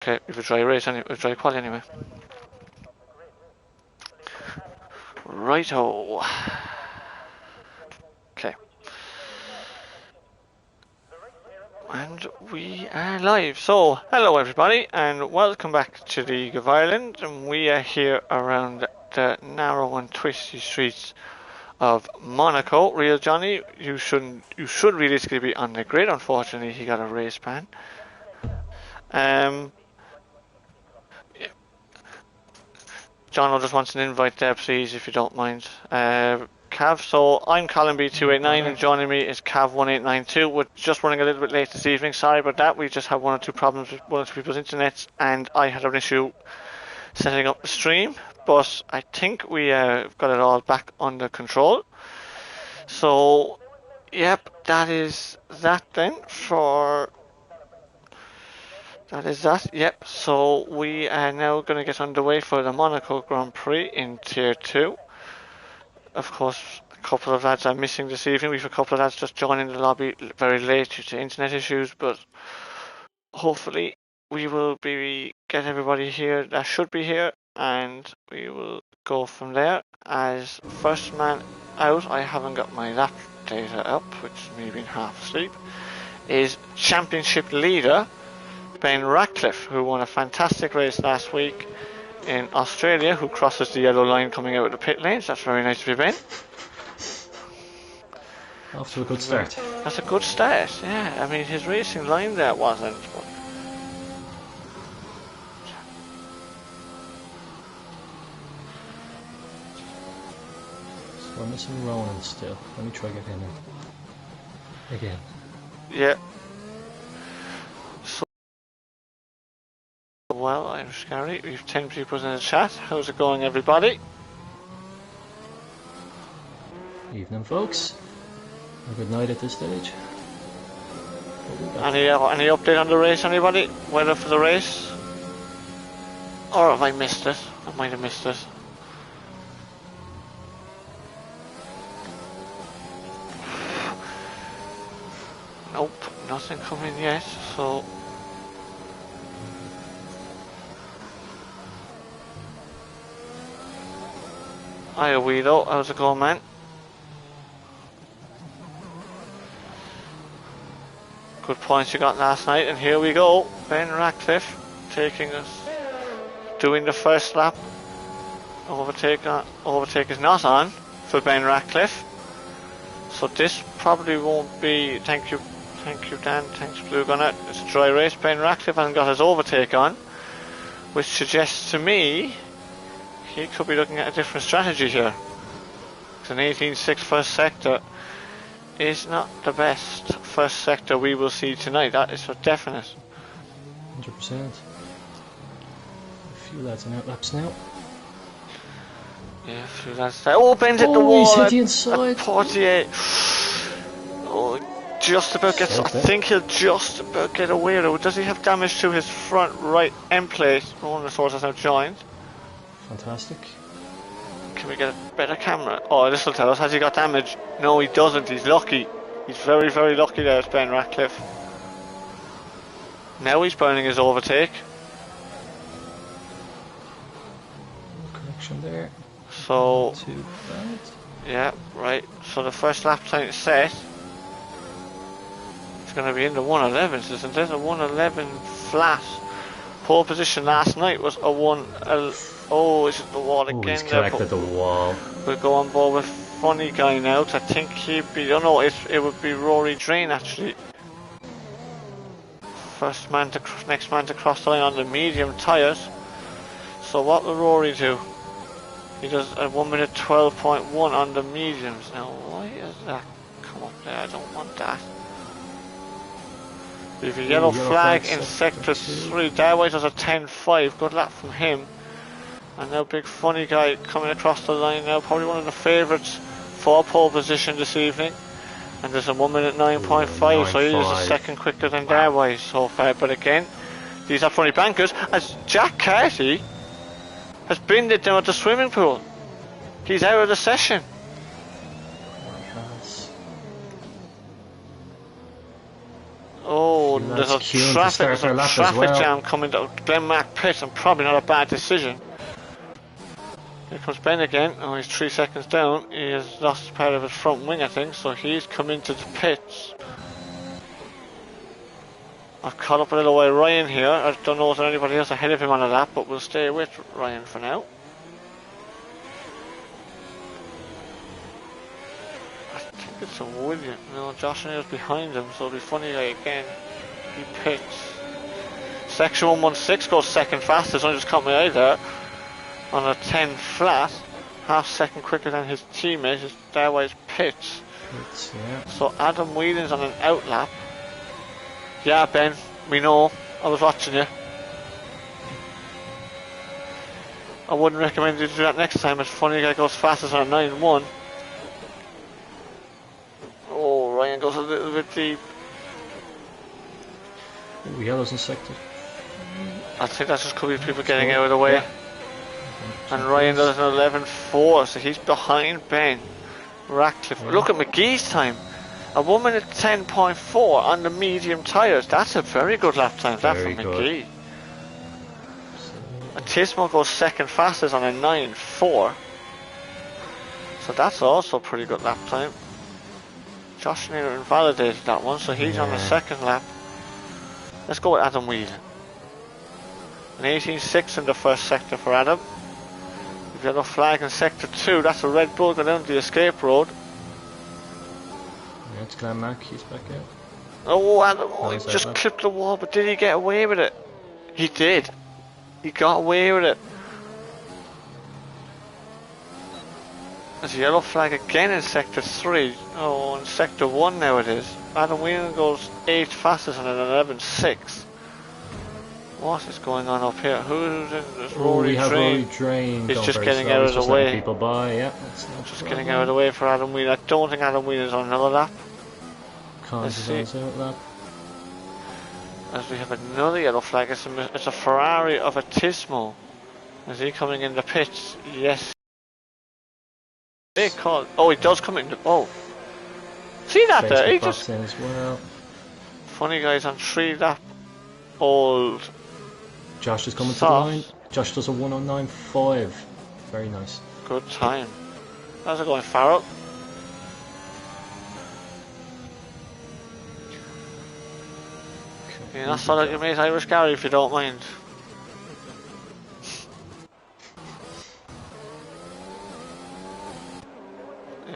Okay, we've a dry race anyway, a dry quali anyway. Righto. Okay. And we are live. So, hello everybody, and welcome back to the League of Ireland. And we are here around the narrow and twisty streets of Monaco. Real Johnny, you should realistically be on the grid. Unfortunately, he got a race ban. John just wants an invite there, please, if you don't mind. Cav, so I'm Colin B289 and joining me is Cav1892. We're just running a little bit late this evening, sorry about that. We just had one or two problems with one or two people's internets, and I had an issue setting up the stream, but I think we got it all back under control. So, yep, that is that then for... That is that, yep. So we are now going to get underway for the Monaco Grand Prix in Tier 2. Of course, a couple of lads are missing this evening. We've a couple of lads just joining the lobby very late due to internet issues, but hopefully we will get everybody here that should be here, and we will go from there. As first man out, I haven't got my lap data up, which is me being half asleep, is championship leader Ben Ratcliffe, who won a fantastic race last week in Australia, who crosses the yellow line coming out of the pit lanes. That's very nice of you, Ben. Off to a good start. That's a good start, yeah. I mean, his racing line there wasn't. But... So we're missing Ronan still. Let me try get him in again. Yeah. Well, I'm Scary. We've 10 people in the chat. How's it going, everybody? Evening, folks. A good night at this stage. Any update on the race, anybody? Weather for the race? Or have I missed it? I might have missed it. Nope, nothing coming yet, so... Hiya Weedo, how's it going, man? Good points you got last night, and here we go. Ben Ratcliffe taking us, doing the first lap. Overtake is not on for Ben Ratcliffe. So this probably won't be, thank you Dan, thanks Blue Gunner. It's a dry race. Ben Ratcliffe hasn't got his overtake on, which suggests to me he could be looking at a different strategy here. It's an 18.6 first sector is not the best first sector we will see tonight. That is for definite. 100%. A few lads in outlaps now. Yeah, a few lads there. Oh, Ben's at the wall. He's hit the inside. At 48. Oh, just about gets. I think he'll just about get away though. Does he have damage to his front right end plate? One of the sources has now joined. Fantastic. Can we get a better camera? Oh, this will tell us. Has he got damage? No, he doesn't. He's lucky. He's very, very lucky there, Ben Ratcliffe. Now he's burning his overtake. Correction there. So, Not too bad. Yeah, right. So the first lap time is set. It's going to be in the 111s, isn't it? A 111 flat. Pole position last night was a 1... Oh, is it the wall again? He's corrected the wall. We'll go on board with Funny Guy now. I think he'd be... Oh no, it would be Rory Drain actually. Next man to cross the line on the medium tyres. So what will Rory do? He does a 1 minute 12.1 on the mediums. Now why is that come up there? I don't want that. We have a yellow flag in sector 3. Darway does a 10.5. Good luck from him. And now big Funny Guy coming across the line now. Probably one of the favourites for pole position this evening. And there's a 1 minute 9.5. So he is a second quicker than Darway so far. But again, these are funny bankers. As Jack Carty has been down at the swimming pool. He's out of the session. He has. Oh there's That's a queuing to traffic, start there's their a lap as traffic well. jam coming to Glenmac pit, and probably not a bad decision. Here comes Ben again. Oh, he's 3 seconds down. He has lost part of his front wing, I think, so he's come into the pits. I've caught up a little with Ryan here. I don't know if there's anybody else ahead of him on the lap, but we'll stay with Ryan for now. I think it's a William. No, Josh is behind him, so it'll be funny guy again. He pits. Section 116 goes second fastest. I just caught my eye there. On a 10 flat, half second quicker than his teammate. His Darwise pits. Yeah. So Adam Whelan's on an out lap. Yeah, Ben, we know. I was watching you. I wouldn't recommend you to do that next time. It's funny, guy goes fastest on a 9-1. Oh, Ryan goes a little bit deep. Ooh, yellow's in sector. I think that's just could be people getting out of the way. Yeah. And Ryan does an 11.4, so he's behind Ben. Ratcliffe. Yeah. Look at McGee's time. A 1 minute 10.4 on the medium tyres. That's a very good lap time. That from McGee. And Tismo goes second fastest on a 9.4. So that's also a pretty good lap time. Josh Naylor invalidated that one, so he's on the second lap. Let's go with Adam Whelan. An 18.6 in the first sector for Adam. Yellow flag in sector 2. That's a Red Bull going down the escape road. Yeah, it's Glenmac, he's back out. Oh, Adam, he How's that, just lad? clipped the wall, but did he get away with it? He did. He got away with it. There's a yellow flag again in sector 3. Oh, in sector 1 now it is. Adam Whelan goes 8th fastest on an 11.6. What is going on up here? Who's in this Rory We have Drain? Rory Drain. He's going just very getting slow. out He's of the just letting way. people by, yeah. That's no Just problem. getting out of the way for Adam Whelan. I don't think Adam Whelan is on another lap. Cons is on his out lap. As we have another yellow flag. It's a Ferrari of a Tismo. Is he coming in the pits? Yes. They call. Oh, he does come in. Oh, see that there? He Facebook box just in as well. funny guys on 3 lap old. Josh is coming to the Soft. line. Josh does a 109.5. Very nice. Good time. How's it going, Farrell? You're not so like your mate Irish Gary if you don't mind.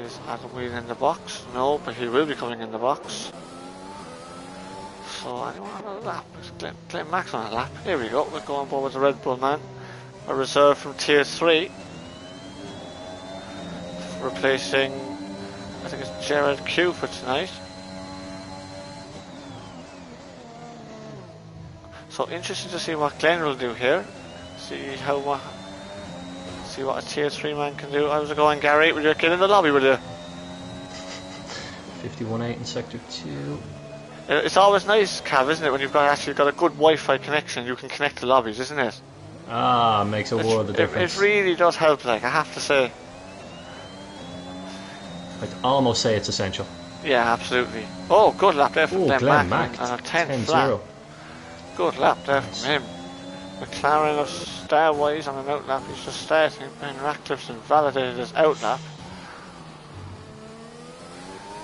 Is Adam Whelan in the box? No, but he will be coming in the box. So anyone on a lap? Is Glenn Max on a lap? Here we go, we're going forward with the Red Bull man. A reserve from tier 3. Replacing, I think it's Gerard Q for tonight. So interesting to see what Glenn will do here. See what a tier 3 man can do. How's it going, Gary? Will you get in the lobby, will you? 51.8 in sector 2. It's always nice, Cav, isn't it, when you've actually got a good Wi-Fi connection, you can connect to lobbies, isn't it? Ah, makes a world of difference. It really does help, like, I have to say. I'd almost say it's essential. Yeah, absolutely. Oh, good lap there from Glenn Mack Mack. on a 10 10-0. flat. Good lap there from him. McLaren of Starwise on an out lap, he's just starting. Ben Ratcliffe's invalidated his out lap.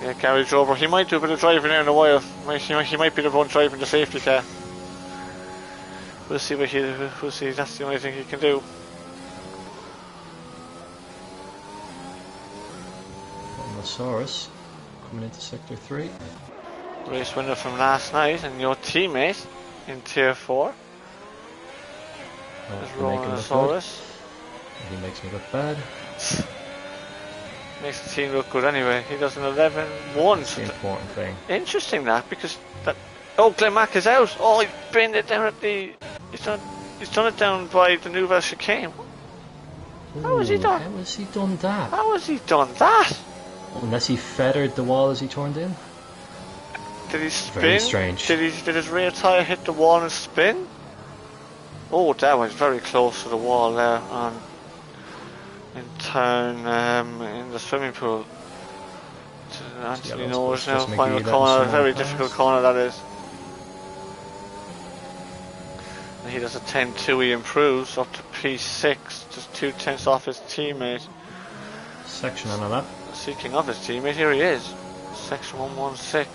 Yeah, Gary Drover, he might do a bit of driving now in a while. He might be the one driving the safety car. We'll see we'll see, that's the only thing he can do. Mosaurus coming into sector 3. Race winner from last night and your teammate in tier 4 is Rhinosaurus. He makes me look bad. Makes the team look good anyway. He does an 11-1. That's the important thing. Interesting that, because that. Oh, Glenn Mack is out. Oh, he binned it down at the. He's done it down by the Nouvelle Chicane. How has he done? How has he done that? How has he done that? Unless he feathered the wall as he turned in. Did he spin? Very strange. Did his rear tyre hit the wall and spin? Oh, that was very close to the wall there in turn in the swimming pool. Anthony knows now, final corner, very difficult corner that is. He does a 10.2, he improves up to P6, just 2/10 off his teammate. Section on a lap. Seeking off his teammate, here he is. Section 116.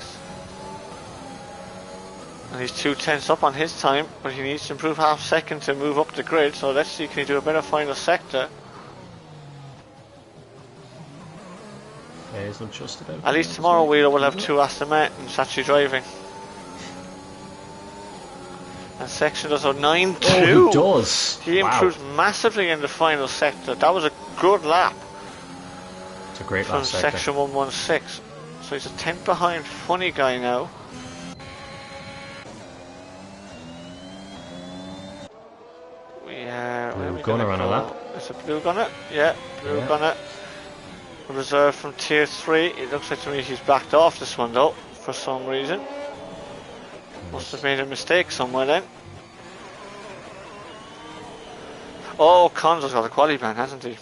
And he's 2/10 up on his time, but he needs to improve half second to move up the grid, so let's see, can he do a better final sector? Hazel just about. At least tomorrow Wheeler will have 2 Aston Martins actually driving. And section does a 9.2. Oh, he does. He improves massively in the final sector. That was a good lap. It's a great from lap sector. section 116. So he's a 10th behind Funny Guy now. Blue Gunner on a lap. Is it Blue Gunner? Yeah, Blue Gunner. Reserved from tier 3. It looks like to me he's backed off this one though, for some reason. Must have made a mistake somewhere then. Oh, Conzo's got a quali ban, hasn't he?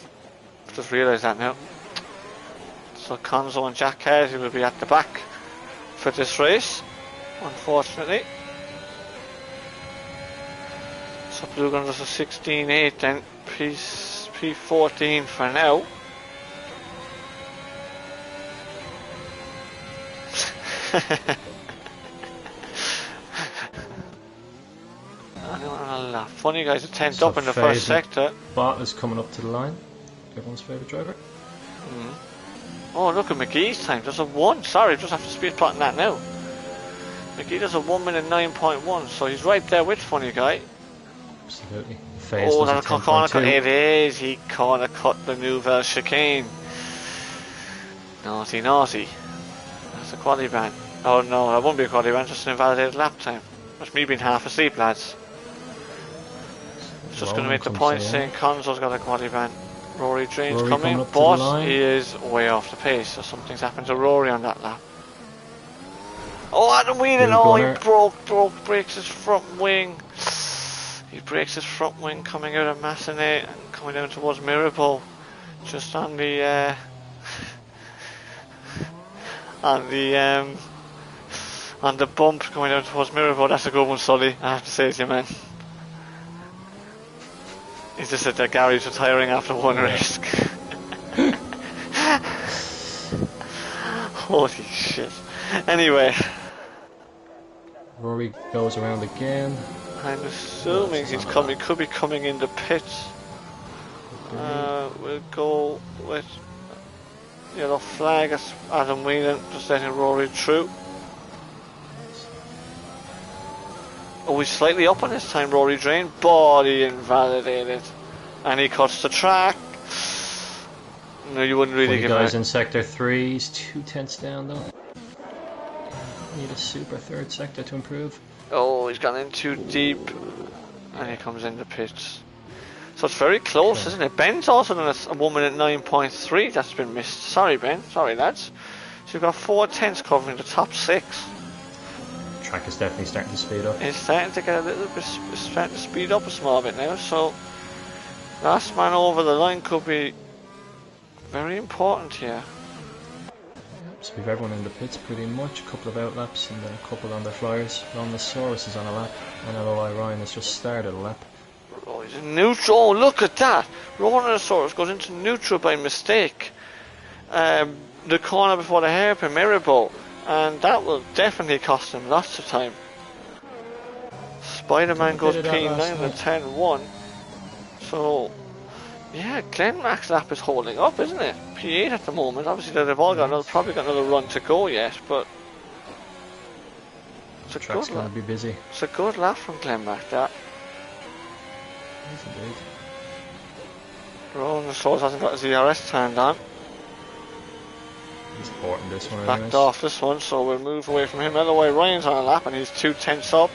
Just realised that now. So Conzo and Jack Carty will be at the back for this race, unfortunately. So Blue Gun does a 16.8 then, P14 for now. Funny Guy's a 10th up in the first sector. Bot is coming up to the line. Everyone's favourite driver. Oh, look at McGee's time. There's a 1. Sorry, just have to speed plotting that now. McGee does a 1 minute 9.1, so he's right there with Funny Guy. Absolutely. Oh, that's a corner cut. It is. He corner cut the Nouvelle chicane. Naughty, naughty. That's a quali ban. Oh no, that won't be a quali ban, just an invalidated lap time. That's me being half asleep, lads. Just going to make the point saying Conzo's got a quali ban. Rory Drain's coming, but he is way off the pace, so something's happened to Rory on that lap. Oh, Adam Whelan! Oh, he breaks his front wing. He breaks his front wing coming out of Massenet and coming down towards Mirabel, just on the on the bump coming down towards Mirabel. That's a good one, Sully. I have to say to you, man. He's just said that Gary's retiring after one race. Holy shit. Anyway. Rory goes around again. I'm assuming he could be coming in the pits. We'll go with yellow flag as Adam Whelan, just letting Rory through. Oh, he's slightly up on this time, Rory Drain, but he invalidated. And he cuts the track. No, you wouldn't really give him. Guys in sector 3, he's 2/10 down though. Need a super third sector to improve. Oh, he's gone in too deep. And he comes in the pits. So it's very close, isn't it? Ben's also done a 1 minute 9.3 that's been missed. Sorry, Ben. Sorry, lads. So you've got 4/10 covering the top 6. Track is definitely starting to speed up. It's starting to get a little bit, starting to speed up a small bit now. So last man over the line could be very important here. So we've everyone in the pits pretty much. A couple of outlaps and then a couple on their flyers. Ronaldosaurus is on a lap. And LOI Ryan has just started a lap. Oh, he's in neutral. Oh, look at that! Ronaldosaurus goes into neutral by mistake. The corner before the hairpin, Mirabel. And that will definitely cost him lots of time. Spider-Man goes P9 and 10-1. So, yeah, Glenmack's lap is holding up, isn't it? P8 at the moment. Obviously, they've all got probably got another run to go yet, but it's a track's going to be busy. It's a good lap from Glenmack, that. Yes, indeed. Roland Source hasn't got his ERS turned on. He's important this one. Backed off this one, so we'll move away from him. Otherwise, Ryan's on a lap and he's 2/10 up.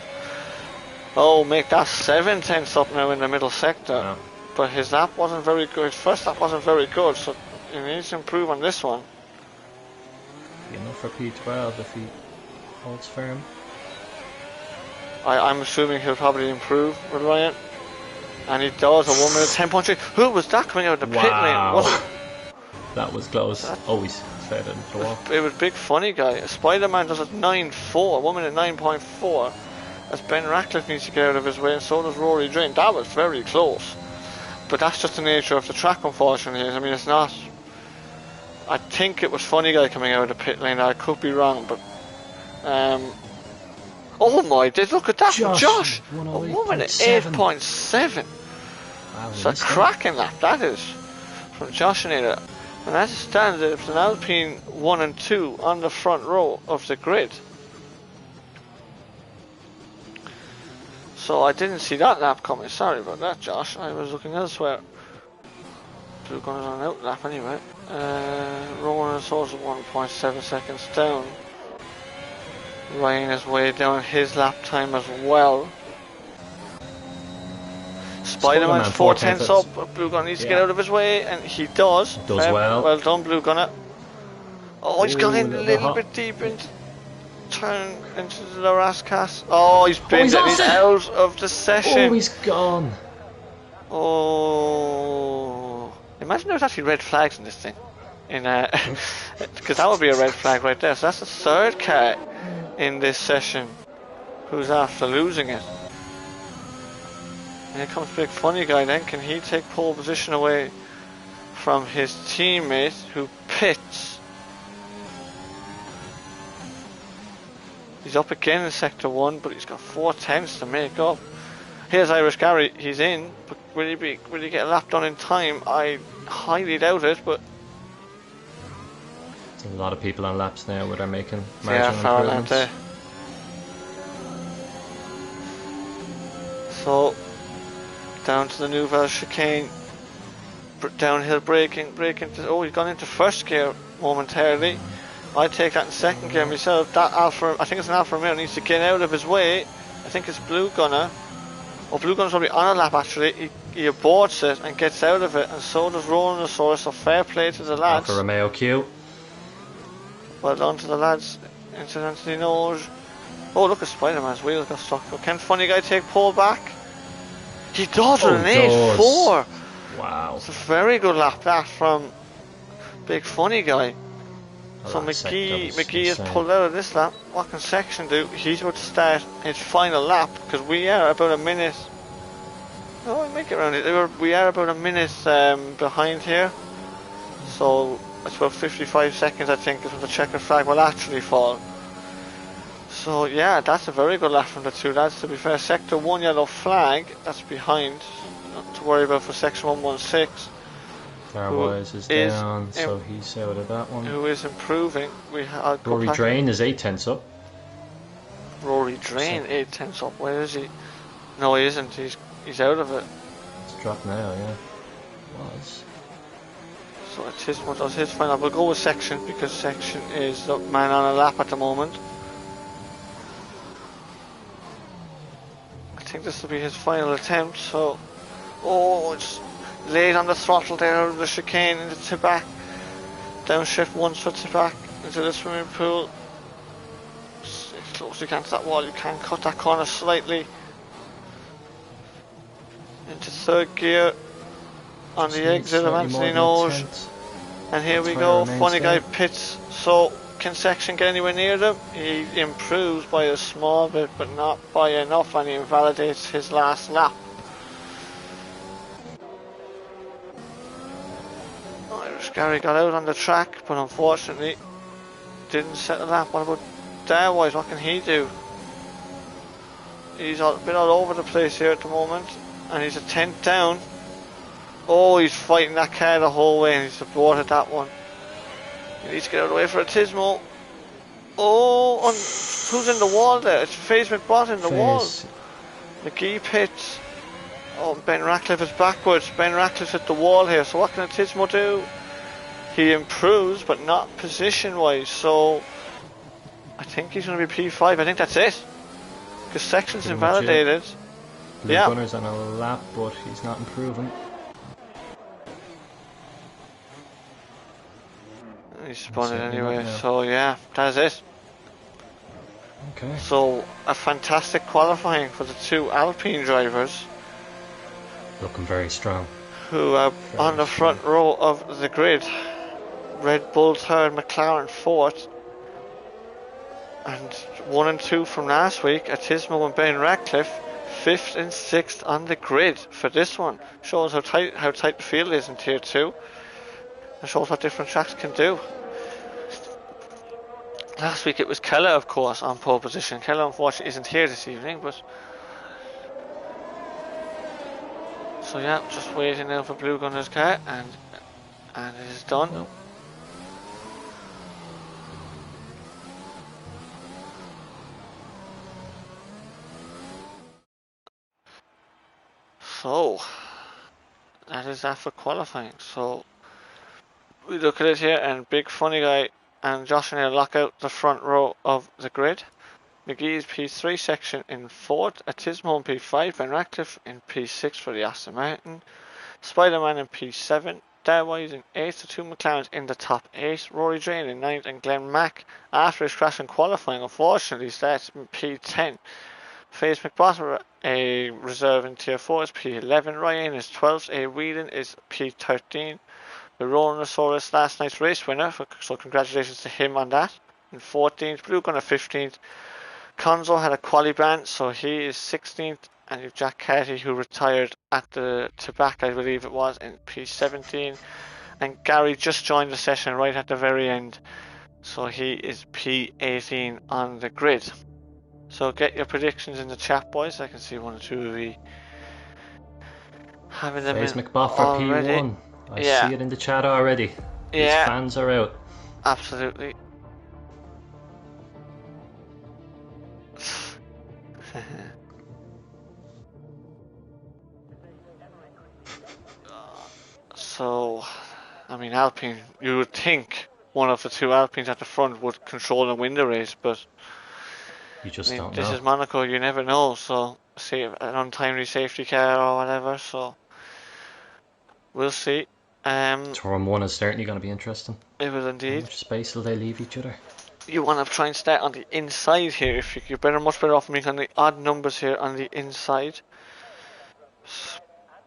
Oh, make that 7/10 up now in the middle sector. Yeah. But his lap wasn't very good. His first lap wasn't very good, so he needs to improve on this one. Enough for P12 if he holds firm. I'm assuming he'll probably improve with Ryan. And he does a 1 minute 10.3. Who was that coming out of the pit lane? Was it? That was close. Always said it. It was big funny guy. Spider-Man does a 9.4, 1 minute 9.4. as Ben Ratcliffe needs to get out of his way, and so does Rory Drain. That was very close. But that's just the nature of the track, unfortunately. I mean, it's not... I think it was Funny Guy coming out of the pit lane. I could be wrong, but... oh my, look at that from Josh! A 1:08.7. Wow, It's a cracking lap, that is. From Josh and Ada. And as it stands, it's an Alpine 1 and 2 on the front row of the grid. So I didn't see that lap coming. Sorry about that, Josh. I was looking elsewhere. Blue Gunners on an out lap anyway. Rowan and Source 1.7 seconds down. Ryan is way down his lap time as well. Spider-Man's 4/10 up, but Blue Gunner needs to get out of his way, and he does. Well. Well done, Blue Gunner. Oh, he's gone in a little bit deep into the Rascas. Oh, he's been out of the session. Oh, he's gone. Oh, imagine there's actually red flags in this thing. Because that would be a red flag right there. So that's the third car in this session who's after losing it. And here comes Big Funny Guy then. Can he take pole position away from his teammate who pits? He's up again in sector 1, but he's got 4/10 to make up. Here's Irish Gary, he's in, but will he get a lap done in time? I highly doubt it, but there's a lot of people on laps now where they're making marginal improvements. There. So down to the Nouvelle chicane, downhill braking. Oh, he's gone into first gear momentarily. I take that in second gear myself. That Alfa, I think it's an Alfa Romeo, needs to get out of his way. I think it's Blue Gunner. Oh, Blue Gunner's probably on a lap actually. He aborts it and gets out of it, and so does Rolanosaurus. So fair play to the lads. Alfa Romeo Q. Well done to the lads. Into Anthony Nose. Oh, look at Spider-Man's wheels got stuck. But can Funny Guy take pole back? He does with an 8.4. Wow. It's a very good lap that from Big Funny Guy. So McGee has pulled out of this lap. What can Section do? He's about to start his final lap because we are about a minute. Oh, I'll make it around it. We are about a minute behind here. So it's about 55 seconds, I think, is when the checkered flag will actually fall. So yeah, that's a very good lap from the two lads. To be fair, sector 1 yellow flag, that's behind. Not to worry about for section 116. Carwise is down, so he's out of that one. Who is improving? Rory Drain is 8/10 up. Rory Drain 8/10 up. Where is he? No, he isn't. He's out of it. It's dropped now, yeah. Was. So it's his final. We'll go with Section because Section is the man on a lap at the moment. I think this will be his final attempt. So, it's laid on the throttle there, the chicane into Tibac. Downshift once for Tibac into the swimming pool. As close as you can to that wall, you can cut that corner slightly. Into third gear on the exit of Anthony Nose. And here we go, Funny Guy pits. So can Section get anywhere near them? He improves by a small bit, but not by enough, and he invalidates his last lap. Irish Gary got out on the track, but unfortunately didn't set a lap. What about Darwise? What can he do? He's a bit all over the place here at the moment, and he's a 10th down. Oh, he's fighting that car the whole way, and he's aborted that one. He needs to get out of the way for a Tismo. Oh, who's in the wall there? It's FaZe McBot in the wall. McGee pits. Oh, Ben Ratcliffe is backwards. Ben Ratcliffe's at the wall here. So what can a Tismo do? He improves, but not position-wise. So I think he's going to be P5. I think that's it. Because Section's invalidated. Blue Gunner's on a lap, but he's not improving. He spun it anyway, so yeah, that's it. Okay. So a fantastic qualifying for the two Alpine drivers. Looking very strong. Who are on the front row of the grid. Red Bull third, McLaren fourth. And 1 and 2 from last week, Atismo and Ben Ratcliffe, 5th and 6th on the grid for this one. Shows how tight the field is in Tier 2. And shows what different tracks can do. Last week it was Keller, of course, on pole position. Keller unfortunately isn't here this evening, but... So yeah, just waiting now for Blue Gunner's car, and it is done. Well. So, that is that for qualifying. So, we look at it here, and Big Funny Guy and Josh and I lock out the front row of the grid. McGee's P3 section in 4th, Atismo in P5, Ben Ratcliffe in P6 for the Aston Martin, Spider-Man in P7, Darwise in 8th, the 2 McLarens in the top 8, Rory Drain in 9th, and Glenn Mack, after his crash in qualifying, unfortunately starts in P10. FaZe McBoss, a reserve in Tier 4, is P11, Ryan is 12th, A. Whelan is P13, the Rhinosaurus last night's race winner, so congratulations to him on that, in 14th, Blue Gunner 15th, Conzo had a quali ban, so he is 16th, and you've Jack Carty, who retired at the tobacco, I believe it was, in P17, and Gary just joined the session right at the very end, so he is P18 on the grid. So get your predictions in the chat, boys. I can see 1 or 2 of you having them FaZe in McBoff for already. P1. I see it in the chat already. His fans are out. Absolutely. So, I mean, Alpine, you would think one of the 2 Alpines at the front would control and win the race, but you just don't know. This is Monaco, you never know, so see an untimely safety car or whatever, so we'll see. Turn 1 is certainly going to be interesting. It will indeed. How much space will they leave each other? You want to try and start on the inside here. If you're much better off being on the odd numbers here on the inside,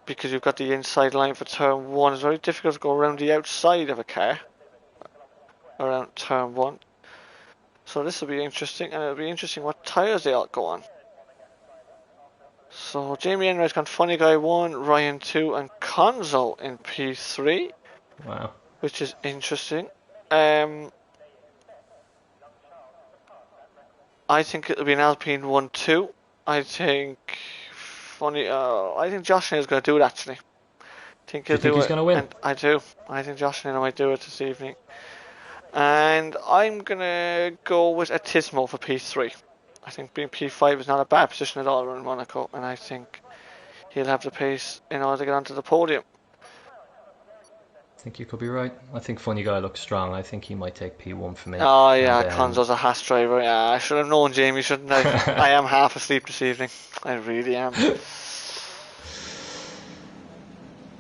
because you've got the inside line for turn 1. It's very difficult to go around the outside of a car around turn 1. So this will be interesting, and it'll be interesting what tyres they all go on. So Jamie Enright's got Funny Guy 1, Ryan 2, and Conzo in P3. Wow. Which is interesting. I think it'll be an Alpine 1-2. I think I think Josh is going to do it actually. I think he'll do he's it. Going to win? And I do. I think Josh might do it this evening. And I'm going to go with Atismo for P3. I think being P5 is not a bad position at all around Monaco, and I think he'll have the pace in order to get onto the podium. I think you could be right. I think Funny Guy looks strong. I think he might take P1 for me. Oh yeah, Conzo's a Haas driver. Yeah, I should have known, Jamie, shouldn't I? I am half asleep this evening. I really am.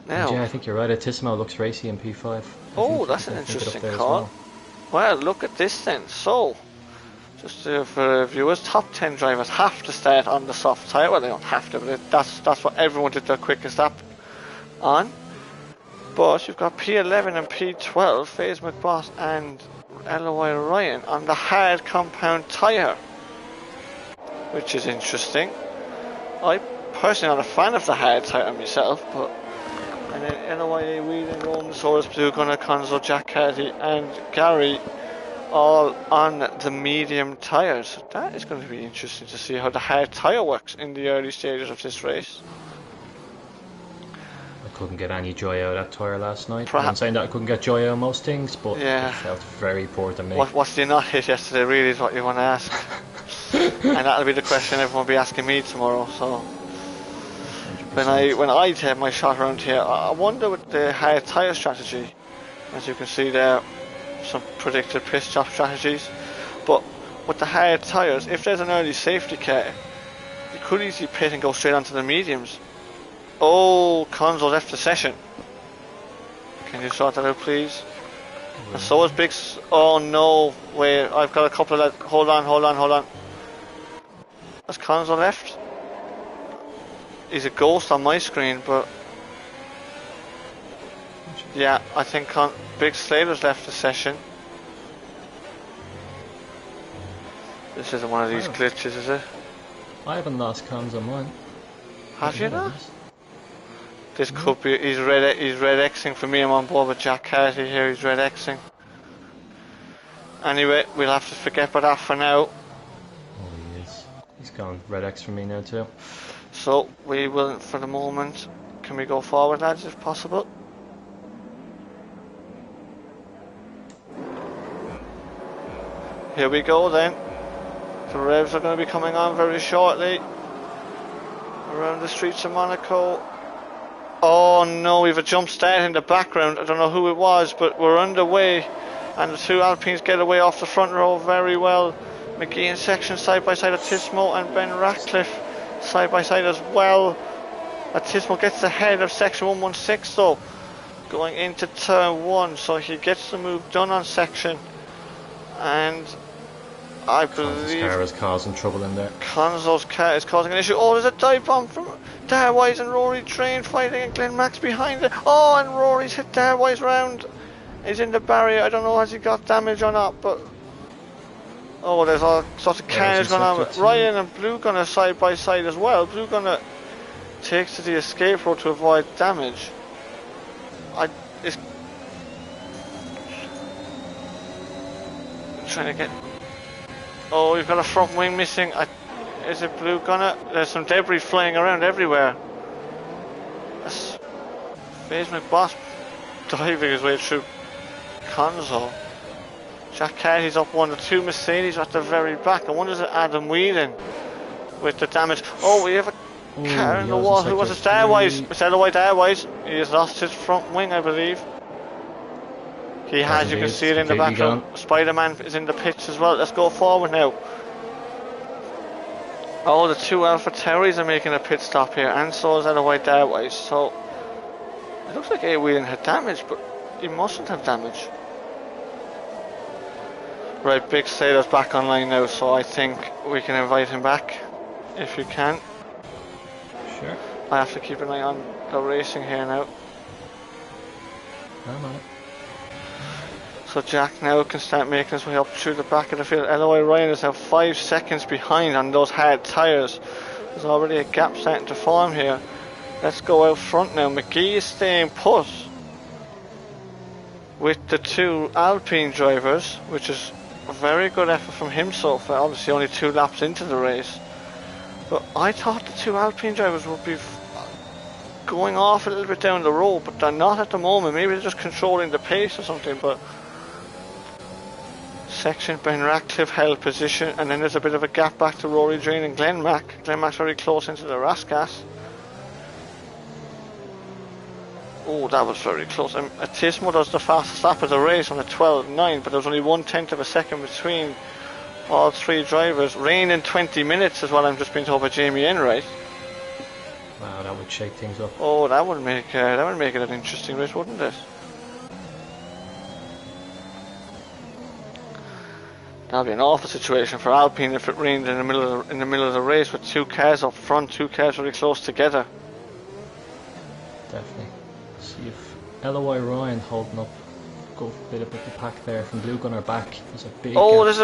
Now, yeah, I think you're right. Atismo looks racy in P5. Oh, that's an interesting call. Well, look at this then. So, just for viewers, top 10 drivers have to start on the soft tyre. Well, they don't have to, but that's what everyone did their quickest lap on. But you've got P11 and P12, FaZe McBoss and LOI Ryan on the hard compound tyre, which is interesting. I personally not a fan of the hard tyre myself, but and then LOI Whelan, Rhinosaurus, Blue Gunner, Conzo, Jack Carty and Gary all on the medium tyres. So that is going to be interesting to see how the hard tyre works in the early stages of this race. Couldn't get any joy out of that tyre last night. I'm saying that I couldn't get joy out of most things, but it felt very poor to me. What did you not hit yesterday really is what you want to ask. And that'll be the question everyone will be asking me tomorrow. So 100%. when I take my shot around here, I wonder with the hard tyre strategy, as you can see there, some predicted pit stop strategies, but with the hard tyres, if there's an early safety car, you could easily pit and go straight onto the mediums. Oh, Conzo left the session. Can you sort that out, please? And so is Big. Oh no! Wait, I've got a couple of. Hold on. Has Conzo left? He's a ghost on my screen, but yeah, I think Big Slater's left the session. This isn't one of these glitches, is it? I haven't lost comms on mine. Have you not? This could be. He's red Xing for me. I'm on board with Jack Carty here. He's red Xing. Anyway, we'll have to forget about that for now. Oh, he is. He's gone red X for me now too. So we will, for the moment. Can we go forward, lads, if possible? Here we go then. The revs are going to be coming on very shortly. Around the streets of Monaco. Oh no, we've a jump start in the background. I don't know who it was, but we're underway. And the two Alpines get away off the front row very well. McGee in section side by side of Tismo, and Ben Ratcliffe side by side as well. Tismo gets ahead of section 116 though, going into turn 1, so he gets the move done on section. And I believe Conzo's car is causing trouble in there. Conzo's car is causing an issue. Oh, there's a dive bomb from Darwise and Rory Train fighting, and Glenn Max behind it. Oh, and Rory's hit Darwise round. He's in the barrier. I don't know has he got damage or not, but oh, there's all sorts of carnage going on. Ryan and Blue Gunner side by side as well. Blue Gunner takes to the escape road to avoid damage. It's trying to get. Oh, we've got a front wing missing. Is it Blue Gunner? There's some debris flying around everywhere. That's FaZe McBoss diving his way through Conzo. Jack Carty's up one. The two Mercedes are at the very back. I wonder is it Adam Whelan with the damage. Oh, we have a car in the wall. Who was it? Darwise. It's Eloy Darwise. He has lost his front wing, I believe. He has, you can see it in the background. Spider-Man is in the pits as well. Let's go forward now. Oh, the two Alpha Tauris are making a pit stop here, and so is Eloy Darwise. So it looks like A-Whelan had damage, but he mustn't have damage. Right, Big Sailor's back online now, so I think we can invite him back, if you can. Sure. I have to keep an eye on the racing here now. I'm on it. So Jack now can start making his way up through the back of the field. Eloy Ryan is now 5 seconds behind on those hard tyres. There's already a gap starting to form here. Let's go out front now. McGee is staying put with the two Alpine drivers, which is a very good effort from him so far. Obviously only 2 laps into the race. But I thought the two Alpine drivers would be going off a little bit down the road, but they're not at the moment. Maybe they're just controlling the pace or something, but section Ben Ratcliffe held position, and then there's a bit of a gap back to Rory Drain and Glenn Mack. Glenn Mack's very close into the Raskas. Oh, that was very close. Tismo does the fastest lap of the race on a 12.9, but there was only 1/10 of a second between all 3 drivers. Rain in 20 minutes is what I'm just being told by Jamie Enright. Wow, that would shake things up. Oh, that would make it an interesting race, wouldn't it? That'd be an awful situation for Alpine if it rained in the middle of the race with 2 cars up front, 2 cars very close together. Definitely. See if Eloy Ryan holding up. Go a bit about the pack there from Blue Gunner back. There's a big. Oh, there's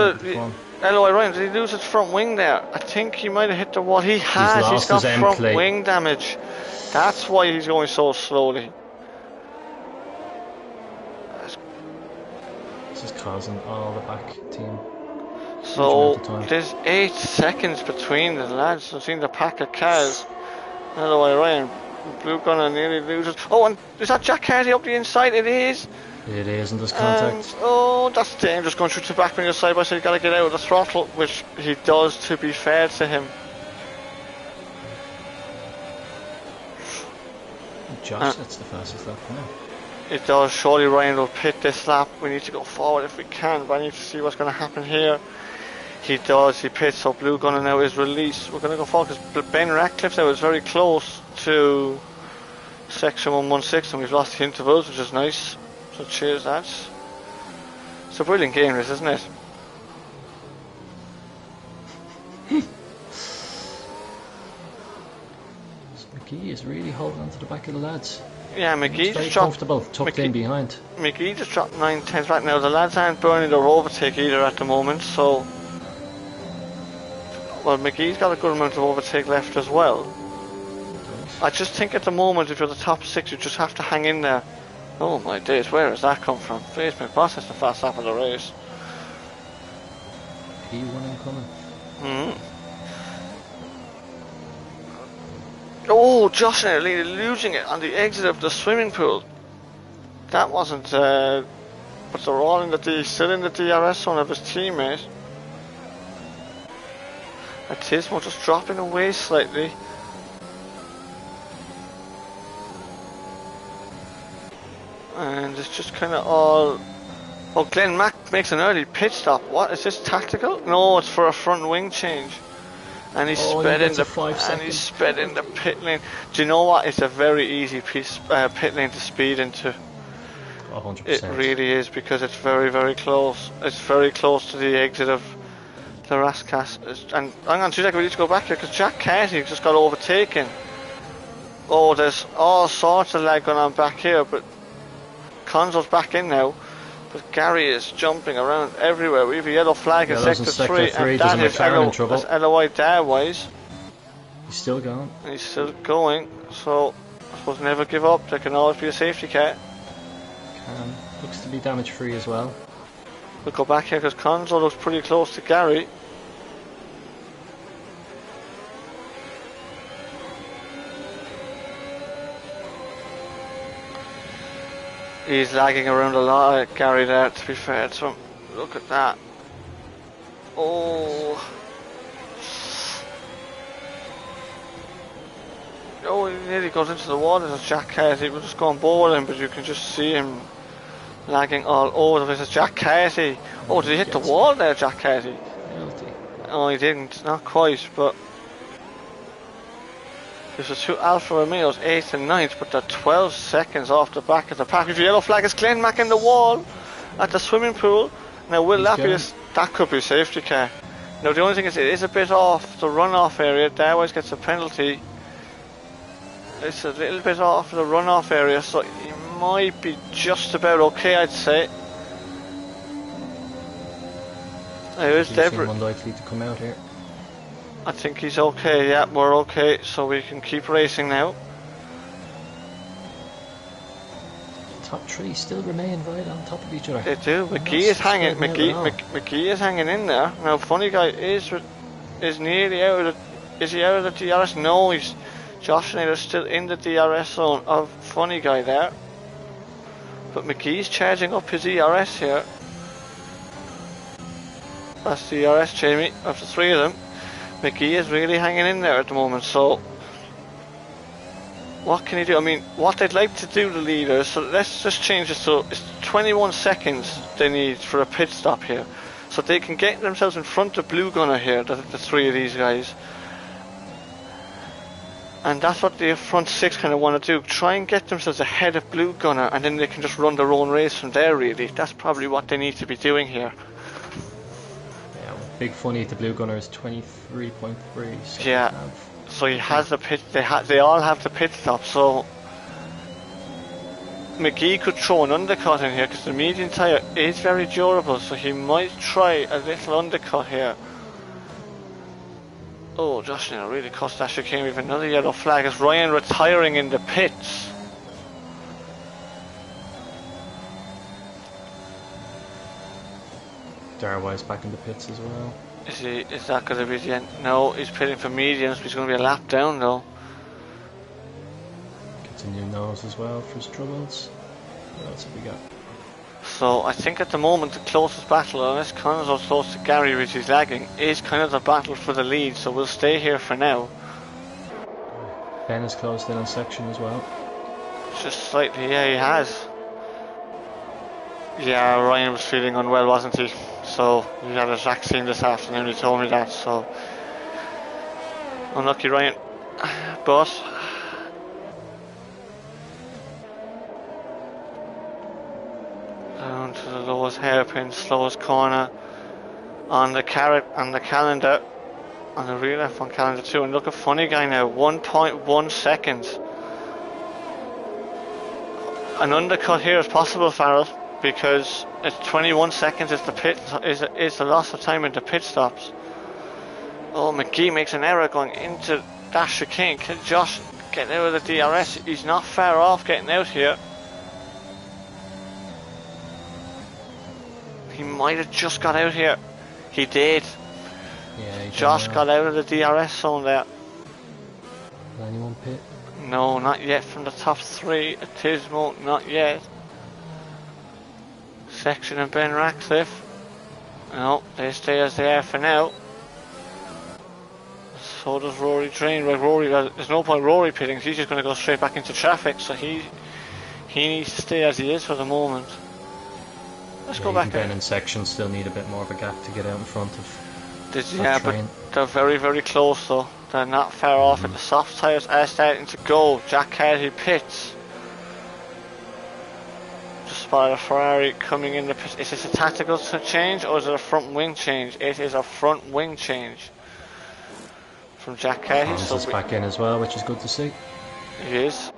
Eloy Ryan. Did he lose his front wing there? I think he might have hit the wall. He has. He's got front wing damage. That's why he's going so slowly. This is causing all the back team. So there's 8 seconds between the lads. I've seen the pack of cars. Eloy Ryan, Blue Gunner nearly loses. Oh, and is that Jack Carty up the inside? It is. It is, and there's contact. And, oh, that's dangerous going through to the back when you're side by side. You've got to get out of the throttle, which he does, to be fair to him. Josh, that's the fastest lap now. It does. Surely Ryan will pit this lap. We need to go forward if we can, but I need to see what's going to happen here. He does. He pits, so Blue Gunner now is released. We're going to go forward because Ben Ratcliffe now is very close to section 116, and we've lost the intervals, which is nice. So cheers, lads. It's a brilliant game, this, isn't it? McGee is really holding on to the back of the lads. Yeah, McGee just comfortable, tucked in behind. McGee just dropped 9/10 right now. The lads aren't burning their overtake either at the moment, so Well, McGee's got a good amount of overtake left as well. I just think at the moment, if you're the top 6, you just have to hang in there. Oh my days, where has that come from? Face McBoss has the fast lap of the race. P1 incoming. Oh, Josh nearly losing it on the exit of the swimming pool. That wasn't, but they're all in still in the DRS zone of his teammate. Atismo just dropping away slightly. And it's just kind of all... Oh, Glenn Mack makes an early pit stop. What, is this tactical? No, it's for a front wing change. And he's sped in the pit lane. Do you know what? It's a very easy pit lane to speed into. 100%. It really is, because it's very, very close. It's very close to the exit of the Rascas. And hang on 2 seconds, we need to go back here because Jack Carty just got overtaken. Oh, there's all sorts of lag going on back here, but Conzo's back in now. But Gary is jumping around everywhere. We have a yellow flag in sector 3, and that is LOI there-wise. He's still going. And he's still going, so I suppose never give up. There can always be a safety car. Looks to be damage free as well. We'll go back here because Conzo looks pretty close to Gary. He's lagging around a lot, Gary, there, to be fair to him. Look at that. Oh, he nearly goes into the water as Jack Carty. We're just going bowling, but you can just see him lagging all over the place. It's Jack Carty. Oh, did he hit the wall there, Jack Carty? Oh, he didn't, not quite, but this is 2 Alfa Romeos, 8th and 9th, but they're 12 seconds off the back of the pack. If the yellow flag is Glenn Mack in the wall at the swimming pool. Now, will that be that could be a safety car. Now, the only thing is, it is a bit off the runoff area. Darwise gets a penalty. It's a little bit off the runoff area, so he might be just about okay, I'd say. There's Deborah. Unlikely to come out here. I think he's okay, yeah, we're okay, so we can keep racing now. Top 3 still remain right on top of each other. They do. McGee is hanging. McGee is hanging in there. Now, Funny Guy is nearly out of the. Is he out of the DRS? No, he's. Josh Naylor's still in the DRS zone of Funny Guy there. But McGee's charging up his ERS here. That's the ERS, Jamie, of the 3 of them. McGee is really hanging in there at the moment, so what can he do? I mean, what they'd like to do, the leaders, so let's just change it so it's 21 seconds they need for a pit stop here. So they can get themselves in front of Blue Gunner here, the 3 of these guys. And that's what the front 6 kind of want to do. Try and get themselves ahead of Blue Gunner, and then they can just run their own race from there, really. That's probably what they need to be doing here. Big Funny at the Blue Gunner is 23.3. So yeah, so he has the pit. They all have the pit stop. So McGee could throw an undercut in here because the medium tyre is very durable. So he might try a little undercut here. Oh, Josh Naylor really cost that chicane with another yellow flag. Is Ryan retiring in the pits? Darwise back in the pits as well. Is that going to be the end? No, he's pitting for mediums, but he's going to be a lap down though. Gets a new nose as well for his troubles. What else have we got? So I think at the moment the closest battle, unless Conzo's close to Gary, which is lagging, is kind of the battle for the lead. So we'll stay here for now. Ben is closed in on section as well. Just slightly, yeah, he has. Yeah, Ryan was feeling unwell, wasn't he? So he had his vaccine this afternoon, he told me that, so unlucky Ryan. But down to the lowest hairpin, slowest corner on the calendar, on the real F1 calendar too. And look at Funny Guy now, 1.1 seconds. An undercut here is possible, Farrell, because it's 21 seconds is the loss of time in the pit stops. Oh, McGee makes an error going into that chicane. Can Josh get out of the DRS? He's not far off getting out here. He might have just got out here. He did. Yeah, Josh got out of the DRS zone there. Did anyone pit? No, not yet from the top three. Atismo, not yet. Section and Ben Ratcliffe. No, they stay as they are for now. So does Rory Drain. Right, Rory, there's no point Rory pitting. He's just going to go straight back into traffic. So he needs to stay as he is for the moment. Let's go back. Ben and Section still need a bit more of a gap to get out in front of. Yeah, but they're very, very close though. They're not far off, and the soft tyres are starting to go. Jack Carty pits. Just spotted a Ferrari coming in the pit. Is this a tactical change or is it a front wing change? It is a front wing change from Jack Carty. So back in as well, which is good to see. He is.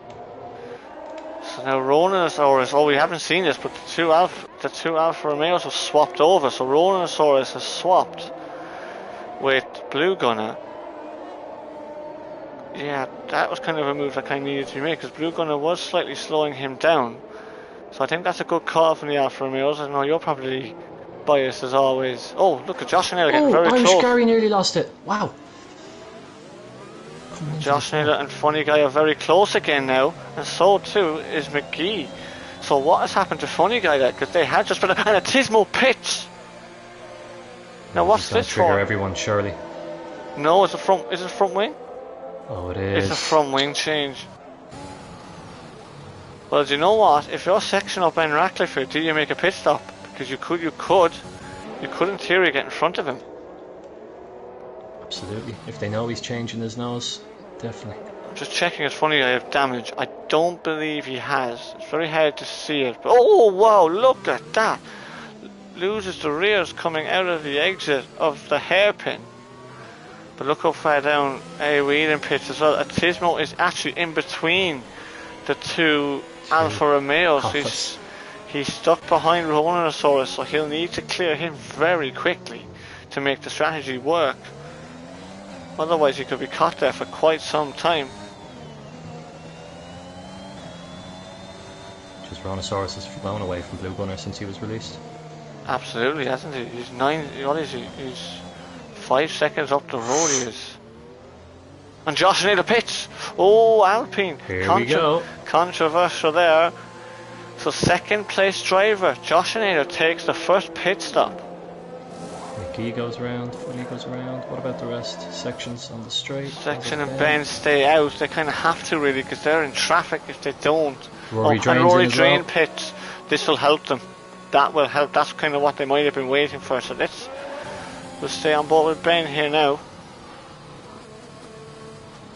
So now Ronanosaurus, we haven't seen this, but the two Alfa Romeos have swapped over. So Ronanosaurus has swapped with Blue Gunner. Yeah, that was kind of a move that kind of needed to be made because Blue Gunner was slightly slowing him down. So I think that's a good call from the Alfa Romeos. I know you're probably biased as always. Oh, look at Josh and Naylor getting very Irish close. Gary nearly lost it. Wow. Josh Naylor and Funny Guy are very close again now, and so too is McGee. So what has happened to Funny Guy there? Because they had just been and a Tismo pits. Now what's this trigger for? Everyone surely. No, is it front wing? Oh, it is. It's a front wing change. Well, do you know what? If you're section up Ben Ratcliffe here, do you make a pit stop? Because you could in theory get in front of him. Absolutely. If they know he's changing his nose, definitely. I'm just checking his Funny Guy have damage. I don't believe he has. It's very hard to see it. But oh wow, look at that! Loses the rears coming out of the exit of the hairpin. But look how far down Whelan pits as well. Atismo is actually in between the two Alfa Romeos. He's stuck behind Ronanosaurus, so he'll need to clear him very quickly to make the strategy work. Otherwise he could be caught there for quite some time. Just Ronanosaurus has flown away from Blue Gunner since he was released. Absolutely, hasn't he? He's what is he? He's 5 seconds up the road he is. And Josh Naylor pits. Oh, Alpine. Here we go. Controversial there. So second place driver, Josh Naylor takes the first pit stop. McGee goes around, Funny goes around. What about the rest? Sections on the straight. Section and Ben stay out. They kind of have to really because they're in traffic if they don't. Rory Drain pits. This will help them. That will help. That's kind of what they might have been waiting for. So we'll stay on board with Ben here now.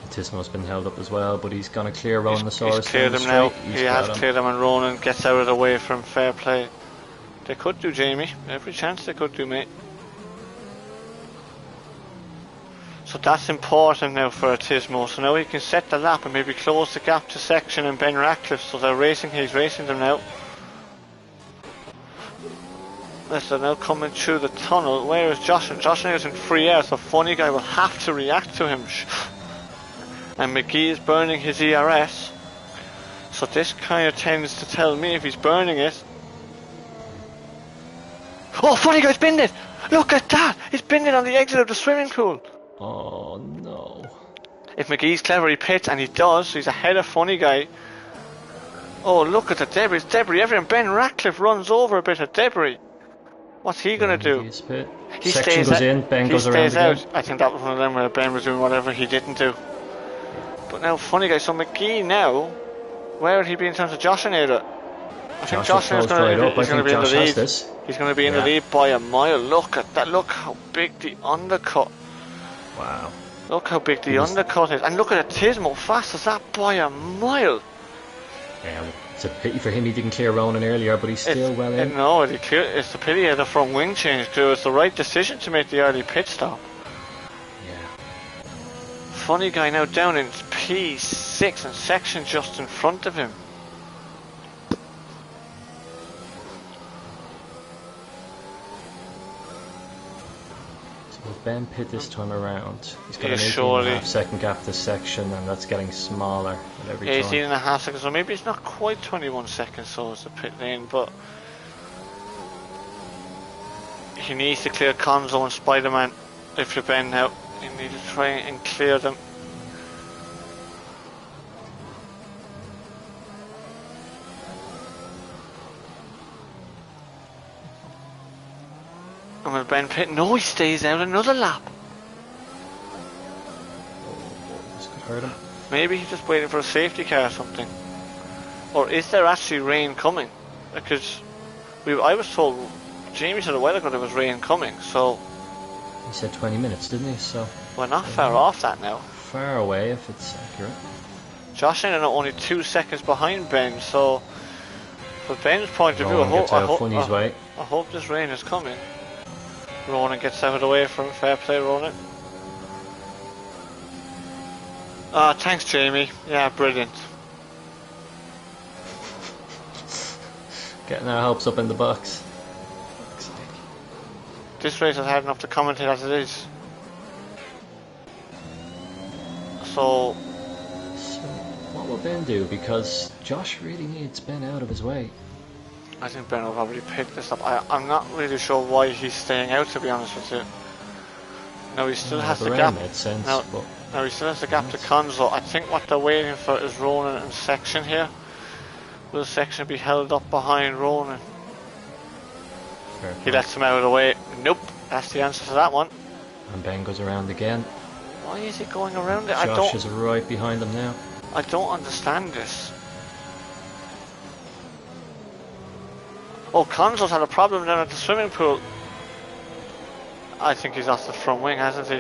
Tismo's been held up as well, but he's going to clear Ronanosaurus. He's cleared them now. He has cleared them, and Ronan gets out of the way from fair play. They could do, Jamie. Every chance they could do, mate. So that's important now for Atismo. So now he can set the lap and maybe close the gap to Section and Ben Ratcliffe. So they're racing. He's racing them now. They're now coming through the tunnel. Where is Josh? Josh is in free air, so Funny Guy will have to react to him. And McGee is burning his ERS. So this kind of tends to tell me if he's burning it. Oh, Funny Guy's binned it! Look at that! He's binned it on the exit of the swimming pool. Oh no. If McGee's clever, he pits, and he does. So he's ahead of Funny Guy. Oh, look at the debris. It's debris everywhere. Ben Ratcliffe runs over a bit of debris. What's he going to do? He Section goes in, Ben goes around again. I think that was one of them where Ben was doing whatever he didn't do. But now Funny Guy, so McGee now, where would he be in terms of Josh and Naylor? I think Josh is going to be in the lead. He's going to be in the lead by a mile. Look at that. Look how big the undercut. Wow. Look how big the undercut is. And look at Atismo, fast as that by a mile. Yeah, it's a pity for him he didn't clear Ronan earlier, but he's still well in. No, it's a pity of the front wing change too. It's the right decision to make the early pit stop. Yeah. Funny Guy now down in P6 and Section just in front of him. So Ben pit this time around, he's got Yeah, an 18 surely. and a half second gap this section, and that's getting smaller with every 18 time. and a half seconds, so maybe it's not quite 21 seconds, so it's the pit lane, but he needs to clear Conzo and Spider-Man if you're Ben now. You need to try and clear them. And will Ben pit? No, he stays out another lap. This could hurt him. Maybe he's just waiting for a safety car or something. Or is there actually rain coming? Because I was told, Jamie said a while ago there was rain coming, so He said 20 minutes, didn't he? So we're not far off that now. far away if it's accurate. Josh and I are only 2 seconds behind Ben, so from Ben's point of view, Rowan gets out Funny's way. I hope this rain is coming. Ronan gets out of the way from fair play, Ronan. Ah, thanks, Jamie. Yeah, brilliant. Getting our hopes up in the box. This race is hard enough to commentate as it is. So what will Ben do? Because Josh really needs Ben out of his way. I think Ben will probably pick this up. I'm not really sure why he's staying out, to be honest with you. Now he still has the gap. Made sense, Now, but now he still has the gap to Conzo. I think what they're waiting for is Ronan and Section here. Will Section be held up behind Ronan? fair He play. lets him out of the way. Nope, that's the answer to that one. And Ben goes around again. Why is he going around it? Josh is right behind him now. I don't understand this. Oh, Conzo's had a problem down at the swimming pool. I think he's lost the front wing, hasn't he?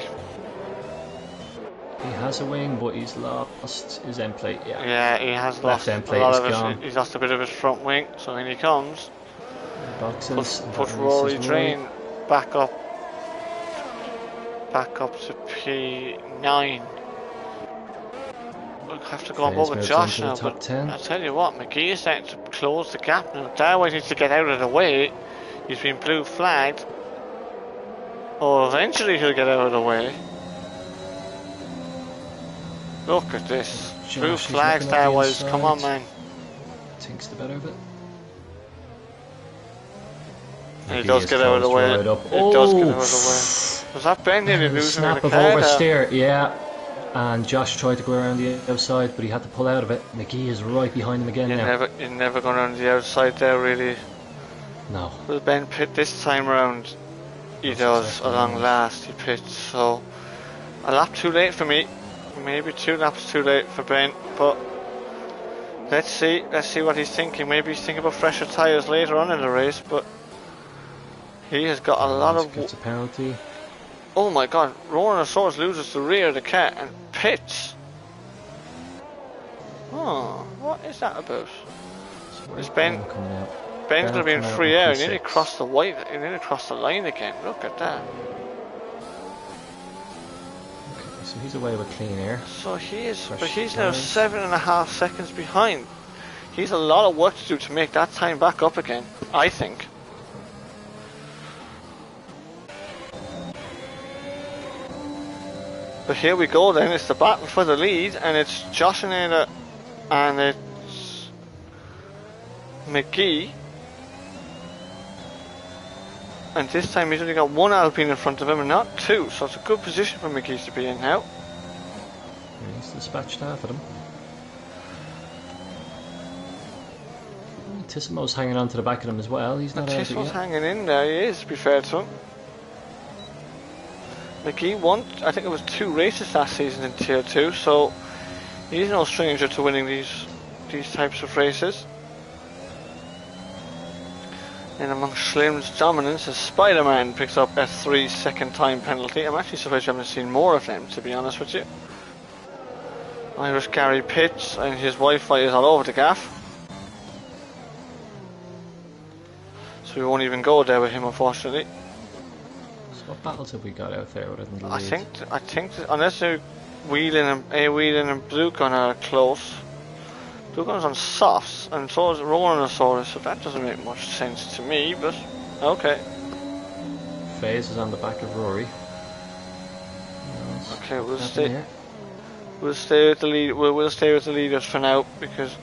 He has a wing, but he's lost his end plate. Yeah. Yeah, he has lost end a plate lot is of gone. his. He's lost a bit of his front wing, so in he comes. Boxes. Put Rory Drain back up to P9. We'll have to go on board with Josh now, but 10. I'll tell you what, McGee is starting to close the gap now. Darwin needs to get out of the way. He's been blue flagged. Oh, eventually he'll get out of the way. Look at this. Blue Josh is flags, looking at the Darwise. Come on, inside. man. Thinks the better of it. And he does get out of the way. It does get out of the way. Was that Ben nearly losing Snap the of car there? oversteer, yeah. And Josh tried to go around the outside, but he had to pull out of it. McGee is right behind him again now. You're never going around the outside there, really. No. Will Ben pit this time around? He does, along last. He pits, so a lap too late for me. Maybe 2 laps too late for Ben, but let's see what he's thinking. Maybe he's thinking about fresher tyres later on in the race, but he has got a lot of. Gets a penalty. Oh my God! Rhinosaurus loses the rear of the car and pits. Oh, what is that about? Is Ben? Coming out. Ben's going to be in coming out free in air. He P6. nearly crossed the white. He nearly crossed the line again. Look at that. Okay, so he's away with clean air. So he is, Fresh but he's now tyres. 7.5 seconds behind. He's a lot of work to do to make that time back up again, I think. But here we go then, it's the battle for the lead, and it's Josh and Ada, and it's McGee. And this time he's only got 1 Alpine in front of him and not 2, so it's a good position for McGee to be in now. He's dispatched half of them. Tissimo's hanging on to the back of him as well. He's not out of it Tissel's yet. hanging in there, he is, to be fair to him. McGee won, I think it was 2 races last season in Tier 2, so he's no stranger to winning these types of races. And among Slim's dominance, as Spider-Man picks up a 3-second time penalty. I'm actually surprised you haven't seen more of them, to be honest with you. Irish Gary pits, and his Wi-Fi is all over the gaff. So we won't even go there with him, unfortunately. So what battles have we got out there other than the I lead? think unless Whelan and Blue Gun are close. Blue Gun's on softs, and so is Rhinosaurus, so that doesn't make much sense to me, but okay. FaZe is on the back of Rory. Okay, we'll Nothing stay. here. We'll stay with the lead. We'll stay with the leaders for now because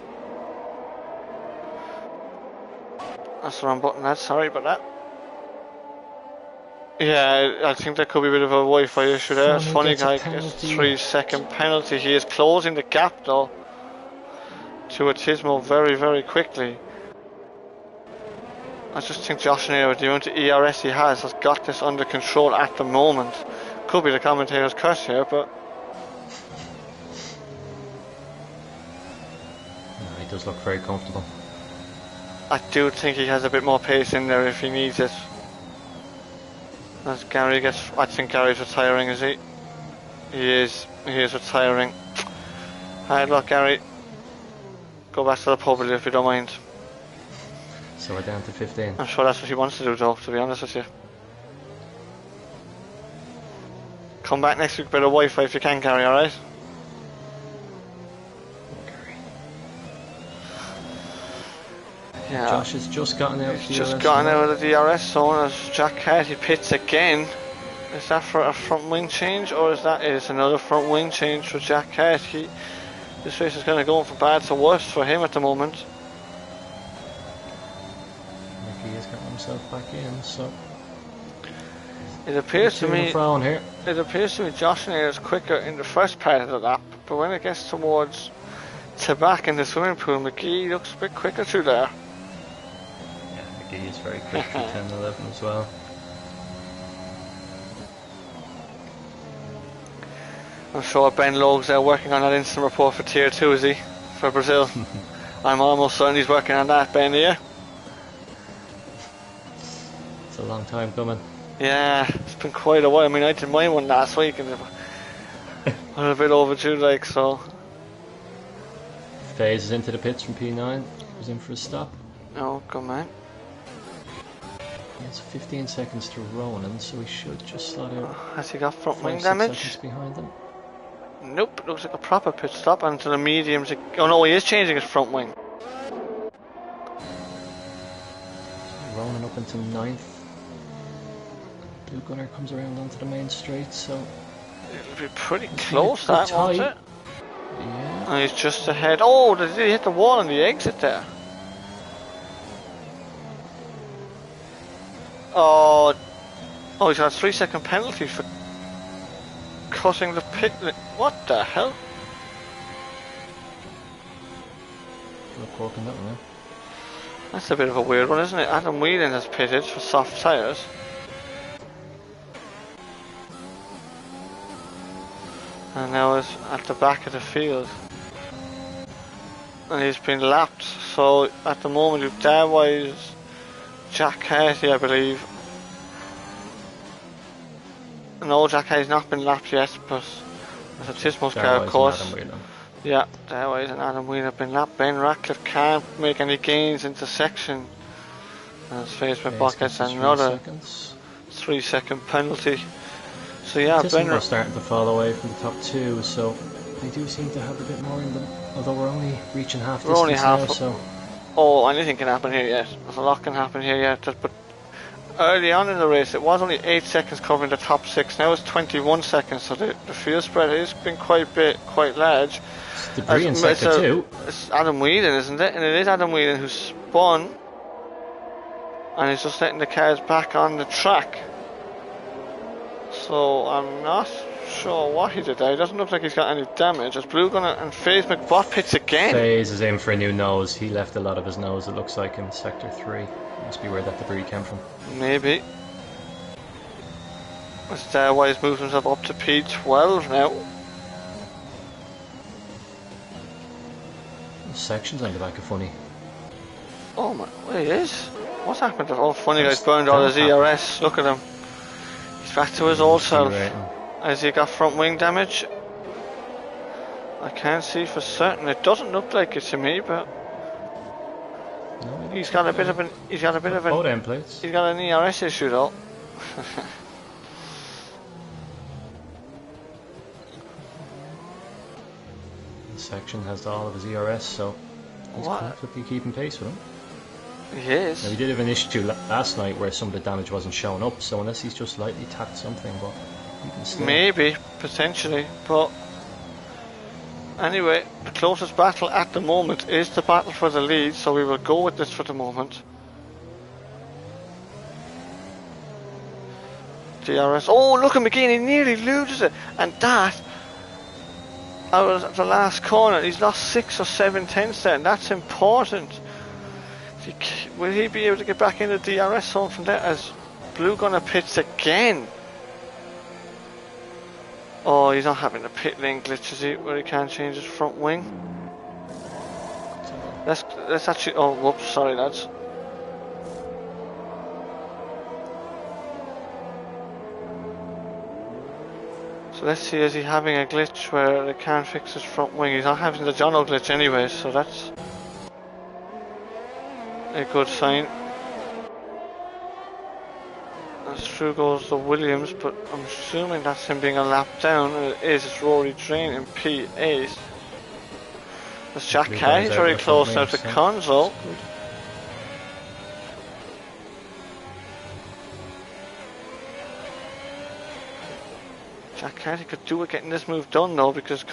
that's the wrong button. That's sorry about that. Yeah, I think there could be a bit of a Wi-Fi issue there. It's funny, Gets a guy. It's penalty. 3-second penalty. He is closing the gap though to Atismo very, very quickly. I just think Josh Nair, with the amount of ERS he has got this under control at the moment. Could be the commentator's curse here, but No, he does look very comfortable. I do think he has a bit more pace in there if he needs it. As Gary gets, I think Gary's retiring, is he? He is retiring. Alright, look, Gary. Go back to the pub if you don't mind. So we're down to 15. I'm sure that's what he wants to do though, to be honest with you. Come back next week with a better Wi-Fi if you can, Gary, alright? Yeah. Josh has just gotten out of the DRS. Just gotten out of the DRS zone as Jack Carty pits again. Is that for a front wing change or is that it? Another front wing change for Jack Carty? This race is going to go from bad to worse for him at the moment. He has gotten himself back in, so It appears to me. Here. It appears to me Josh Nair is quicker in the first part of the lap, but when it gets towards back in the swimming pool, McGee looks a bit quicker through there. Yeah, McGee is very quick for 10 and 11 as well. I'm sure Ben Logue's working on that instant report for Tier 2, is he? For Brazil. I'm almost certain he's working on that, Ben, here. It's a long time coming. Yeah, it's been quite a while. I mean, I did my one last week and I'm a bit overdue, like, so. Faze is into the pits from P9. He's in for a stop. Oh, good man. It's 15 seconds to Ronan, so he should just slot out. Has he got front wing 5-6 damage? seconds behind him. Nope, looks like a proper pit stop onto the mediums. Oh no, he is changing his front wing. Ronan up into 9th. Blue Gunner comes around onto the main straight, so It'll be pretty close, that, won't it? Yeah. And he's just ahead. Oh, did he hit the wall on the exit there? Oh, he's got a 3-second penalty for cutting the pit. What the hell? Good cork in that one, That's a bit of a weird one, isn't it? Adam Whelan has pitted for soft tyres. And now is at the back of the field. And he's been lapped. So at the moment, if Darwise, Jack Carty, I believe. No, Jack Carty's not been lapped yet, but there's a Tismo's car, of course. Yeah, Darwise and Adam Whelan have been lapped. Ben Ratcliffe can't make any gains into section. And his Facebook bot gets another 3-second penalty. So yeah, Ben starting to fall away from the top two, so they do seem to have a bit more in them. Although we're only reaching half distance only half now, so. Oh, anything can happen here yet. There's a lot can happen here yet. But early on in the race, it was only 8 seconds covering the top 6. Now it's 21 seconds, so the field spread has been quite large. It's debris in sector 2. It's Adam Whelan, isn't it? And it is Adam Whelan who spun, and he's just letting the cars back on the track. So I'm not sure what he did there. He doesn't look like he's got any damage. As Blue Gunner and FaZe McBot pits again. FaZe is in for a new nose. He left a lot of his nose, it looks like, in sector 3. Must be where that debris came from. Maybe. As Darwise moves himself up to P12 now. The sections on the back are funny. Oh my, where he is? What's happened to all funny guys burned all his ERS? Look at him. He's back to his old self. Has he got front wing damage? I can't see for certain. It doesn't look like it to me, but no, he's got a bit of an he's got an ERS issue though. The section has all of his ERS, so he's comfortably keeping pace with him. He is. Now, we did have an issue last night where some of the damage wasn't showing up, so unless he's just lightly tapped something, but Even still. Maybe, potentially, but anyway, the closest battle at the moment is the battle for the lead, so we will go with this for the moment. DRS. Oh, look at McGee, he nearly loses it, and that out of the last corner, he's lost 6 or 7 tenths there, and that's important. Will he be able to get back into the DRS zone from there as Blue Gunner pits again? Oh, he's not having a pit lane glitch, is he? Where he can't change his front wing. Let's actually. Oh, whoops! Sorry, lads. So let's see. Is he having a glitch where they can't fix his front wing? He's not having the Jono glitch anyway, so that's a good sign. As through goes the Williams, but I'm assuming that's him being a lap down, and it is. It's Rory Drain in P8. There's Jack Carey very close now to Conzo. Jack Carey could do it getting this move done though, because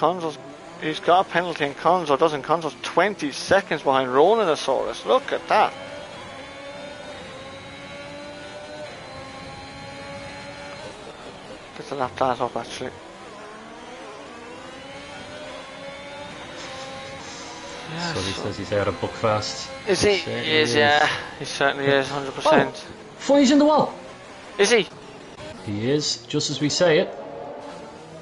he's got a penalty and Conzo doesn't. Conzo's 20 seconds behind Roninosaurus. Look at that. Let's lap that up actually. Yeah, so he says he's out of Buckfast. Is he? He is, yeah. He certainly is, 100%. Oh, Funny's in the wall. Is he? He is, just as we say it.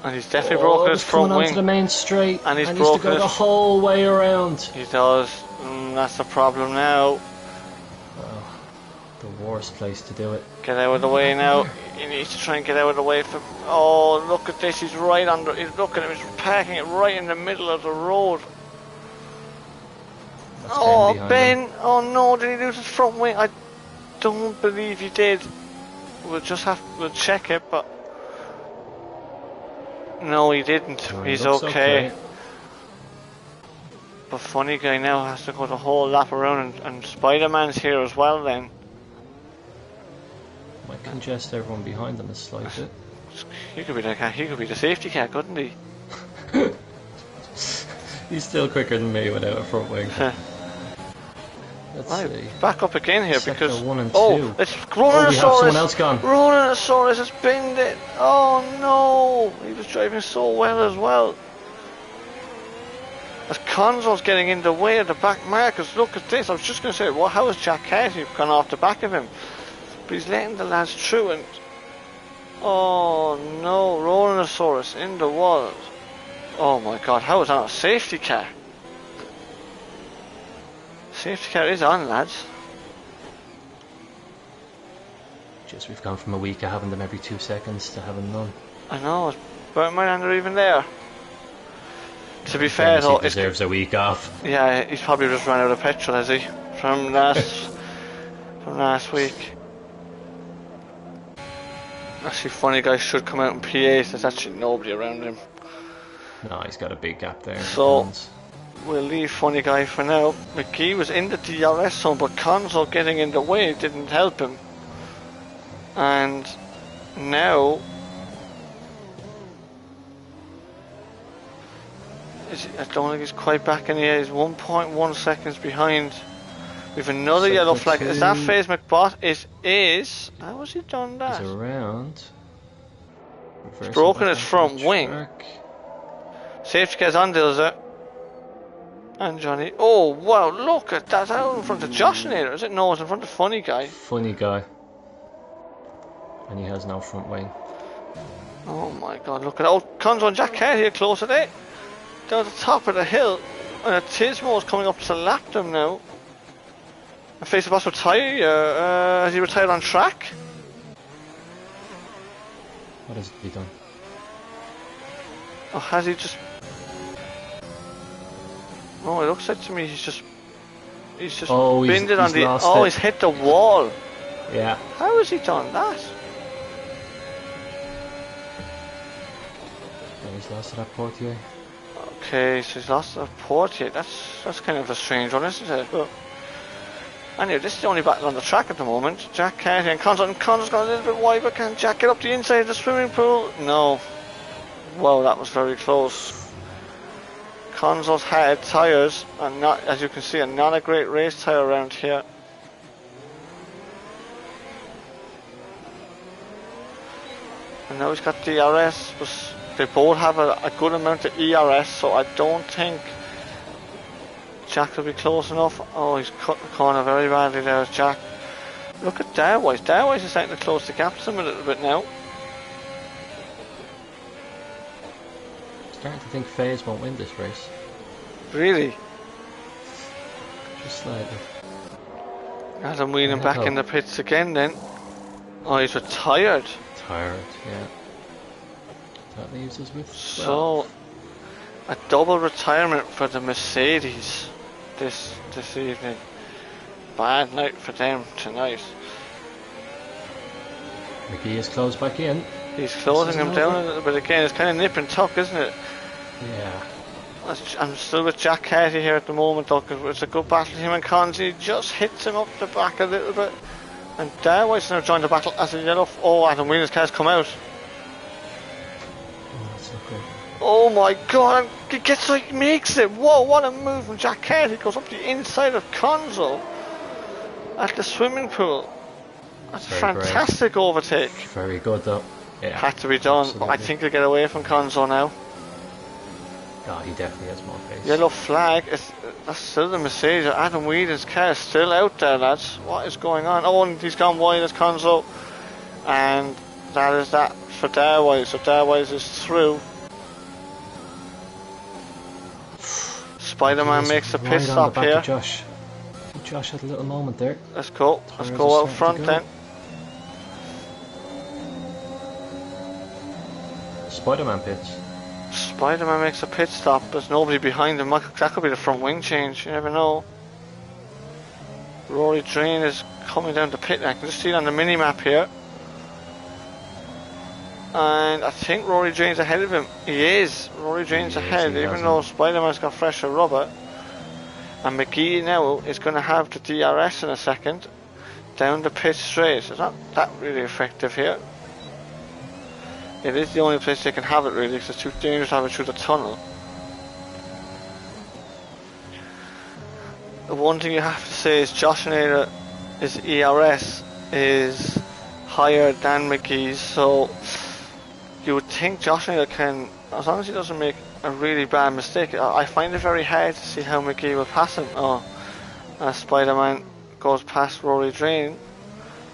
And he's definitely broken his front coming wing. onto the main straight, and he's to broken go the whole way around. He does. That's the problem now. Oh, the worst place to do it. Get out of the way now. He needs to try and get out of the way from. Oh, look at this. He's right under. Look at him. He's parking it right in the middle of the road. That's Oh, Ben! Him. Oh no! Did he lose his front wing? I don't believe he did. We'll check it, but no, he didn't. Oh, He's okay. But Funny Guy now has to go the whole lap around, and Spider-Man's here as well then. Might congest everyone behind them a slight bit. He could be the safety car, couldn't he? He's still quicker than me without a front wing. Let's see. Back up again here Sector because 1 and 2. It's We have someone Roninosaurus. else gone. Roninosaurus has binned it. Oh no! He was driving so well as well. As Conzo's getting in the way of the back markers. Look at this. I was just going to say, well, how has Jack Carty gone off the back of him? But he's letting the lads through, and oh no, Roninosaurus in the wall. Oh my god, how is that not a safety car? Safety car is on, lads. Just we've gone from a week of having them every 2 seconds to having none. I know, but mine are even there. To be fair though, he deserves a week off. Yeah, he's probably just run out of petrol, has he? From last week. Actually, Funny Guy should come out in P8. There's actually nobody around him. No, he's got a big gap there. So we'll leave Funny Guy for now. McGee was in the DRS zone, but Conzo getting in the way didn't help him. And now I don't think he's quite back in the air. He's 1.1 seconds behind. We've another yellow flag. Is that FaZe McBot? It is. How has he done that? He's around. He's broken his front wing. Safety car's on Dilzer. And Johnny. Oh wow, look at that. Out in front of Josh Nader, is it? No, it's in front of Funny Guy. Funny Guy. And he has no front wing. Oh my god, look at that. Oh, Conzo and Jack Carr here close at it. Down at the top of the hill. And Tismo is coming up to lap them now. And FaZe McBot retire. Has he retired on track? What has he done? Or has he just... Oh, it looks like to me he's just binned it on the... Oh, he's hit the wall. Yeah. How has he done that? He's lost to that Portier. Okay, so he's lost a Portier. That's kind of a strange one, isn't it? But Anyway, this is the only battle on the track at the moment. Jack Carty and Conzo. And Conzo's got a little bit wide, but can Jack get up the inside of the swimming pool? No. Wow, that was very close. Conzo's had tyres, and not, as you can see, not a great race tyre around here. And now he's got DRS, but they both have a good amount of ERS, so I don't think Jack will be close enough. Oh, he's cut the corner very badly there, Jack. Look at Darwise. Darwise is starting to close the gap to him a little bit now. Starting to think FaZe won't win this race. Really? Just slightly. Adam Whelan back in the pits again then. Oh, he's retired. Tired, yeah. That leaves us with 12. So, a double retirement for the Mercedes this evening. Bad night for them tonight. McGee is closed back in. He's closing him down a little bit again. It's kind of nip and tuck, isn't it? Yeah. I'm still with Jack Carty here at the moment, though, because it's a good battle. Him and Conzi just hits him up the back a little bit. And Darwise now joined the battle as a yellow. Oh, Adam Whelan's car's come out. Oh, that's not good. Oh my god, he gets like makes it. Whoa, what a move from Jack Carty. He goes up the inside of Conzo at the swimming pool. That's a fantastic overtake. Very good though. Yeah. Had to be done, absolutely. but I think he'll get away from Conzo now. Oh, he definitely has more pace. Yellow flag, that's still the Mercedes. Adam Whelan's car is still out there, lads. What is going on? Oh, and he's gone wide as Conzo. And that is that for Darwise. So Darwise is through. Spider-Man makes a pit stop here. Josh. Josh had a little moment there. Let's go. Let's go out front then. Spider-Man pits. Spider-Man makes a pit stop. There's nobody behind him. That could be the front wing change. You never know. Rory Drain is coming down the pit. I can just see it on the mini-map here. And I think Rory Drain's ahead of him. He is. Rory Drain's ahead, even though Spider-Man's got fresher rubber. And McGee now is going to have the DRS in a second. Down the pit straight. It's not that really effective here. It is the only place they can have it really, because it's too dangerous to have it through the tunnel. The one thing you have to say is Josh Nader, his ERS is higher than McGee's, so you would think Josh Nader can, as long as he doesn't make a really bad mistake. I find it very hard to see how McGee will pass him. Oh, as Spider-Man goes past Rory Drain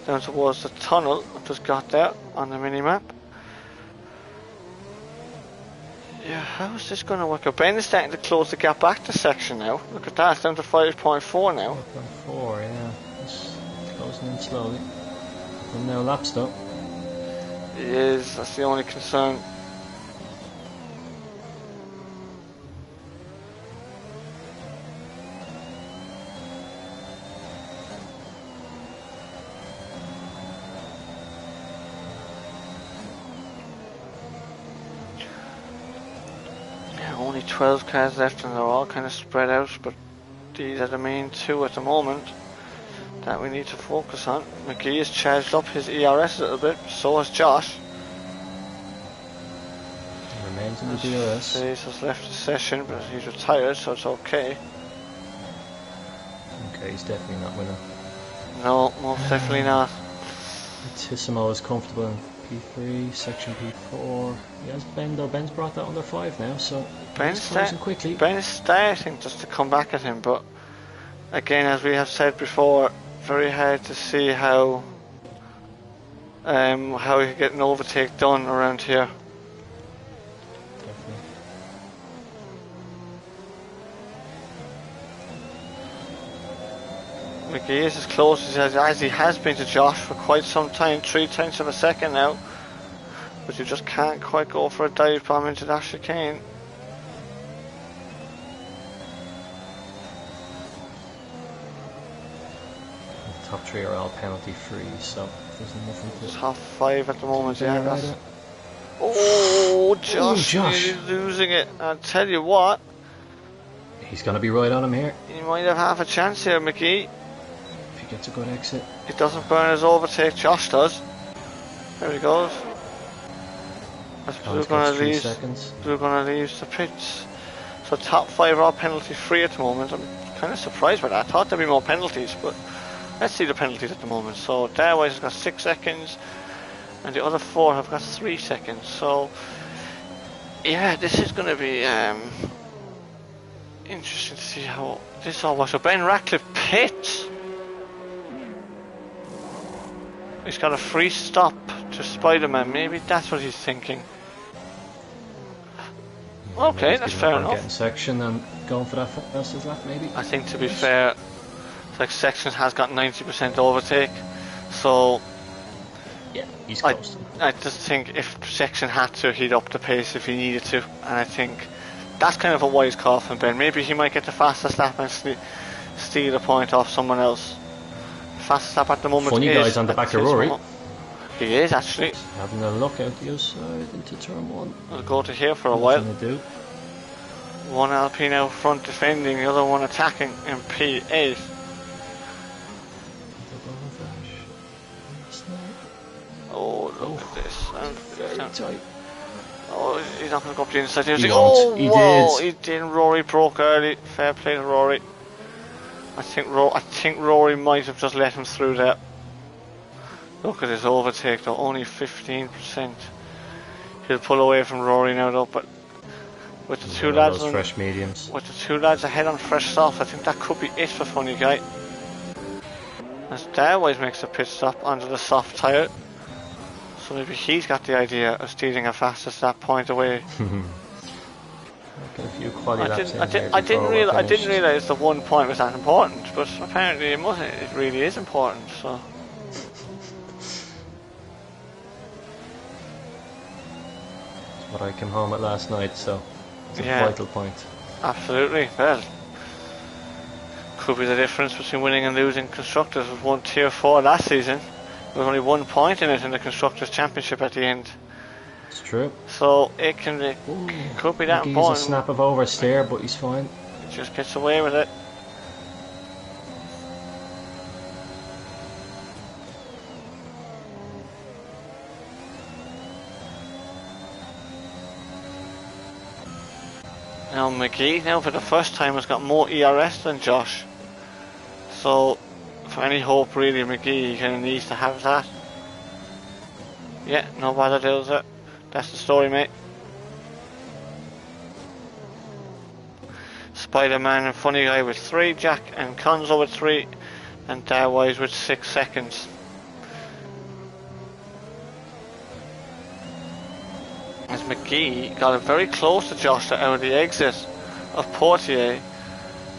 down towards the tunnel. I've just got there on the mini-map. Yeah, how is this going to work out? Ben is starting to close the gap back to section now. Look at that, it's down to 5.4 now. 5.4, yeah. It's closing in slowly. And now laps though. It is, that's the only concern. Only 12 cars left and they're all kind of spread out, but these are the main two at the moment that we need to focus on. McGee has charged up his ERS a little bit, so has Josh. He remains in the DRS. Faze has left the session, but he's retired, so it's okay. Okay, he's definitely not winning. No, most definitely not. Tissimo is comfortable in P3, section P4. He has Ben though. Ben's brought that under 5 now, so Ben's closing quickly. Ben's starting just to come back at him, but again, as we have said before, very hard to see how he can get an overtake done around here. Definitely. McGee is as close as he has been to Josh for quite some time, 3/10 of a second now. But you just can't quite go for a dive bomb into that chicane. The top 3 are all penalty free, so there's nothing to... Top 5 at the moment, yeah. That's... Oh, Josh is losing it. I'll tell you what. He's going to be right on him here. He might have half a chance here, McGee. gets a good exit. He doesn't burn his overtake, Josh does. There he goes. As Blue gonna 3 leave seconds. the pits. So top 5 are penalty free at the moment. I'm kind of surprised by that. I thought there'd be more penalties, but let's see the penalties at the moment. So Darwise has got 6 seconds, and the other 4 have got 3 seconds. So yeah, this is going to be interesting to see how this all works. So Ben Ratcliffe pits. He's got a free stop to Spider-Man. Maybe that's what he's thinking. Okay, that's fair enough. Getting section and going for that fastest lap, maybe. I think to be fair, like Section has got 90% overtake, so yeah, he's close. I just think if Section had to, he'd up the pace if he needed to, and I think that's kind of a wise call from Ben. Maybe he might get the fastest lap and steal a point off someone else. Fastest lap at the moment. Funny guy's on the back of Rory. He is actually having a look out the other side into turn 1. We'll go to here for a while. Do? One Alpine out front defending, the other one attacking in P8. Oh, look at this. Very tight. Oh, he's not going to go up the inside. He won't. He whoa, did. He did. Rory broke early. Fair play to Rory. I think Rory might have just let him through there. Look at his overtake though, only 15%. He'll pull away from Rory now though, but with the two lads on, fresh mediums. With the 2 lads ahead on fresh softs, I think that could be it for Funny Guy. As Darwise makes a pit stop onto the soft tyre. So maybe he's got the idea of stealing a fastest lap point away. I didn't realise the 1 point was that important, but apparently it really is important. So. What I came home at last night, so it's a vital point. Absolutely. Well, could be the difference between winning and losing constructors. We've won tier 4 last season. With only 1 point in it in the constructors championship at the end. It's true. So it could be that important. He's a snap of oversteer, but he's fine. He just gets away with it. Now McGee, now for the first time, has got more ERS than Josh. So, for any hope really, McGee kind of needs to have that. Yeah, no bother deals it. That's the story, mate. Spider-Man and Funny Guy with 3, Jack and Conzo with 3, and Darwise with 6 seconds. As McGee got it very close to Josh out of the exit of Portier.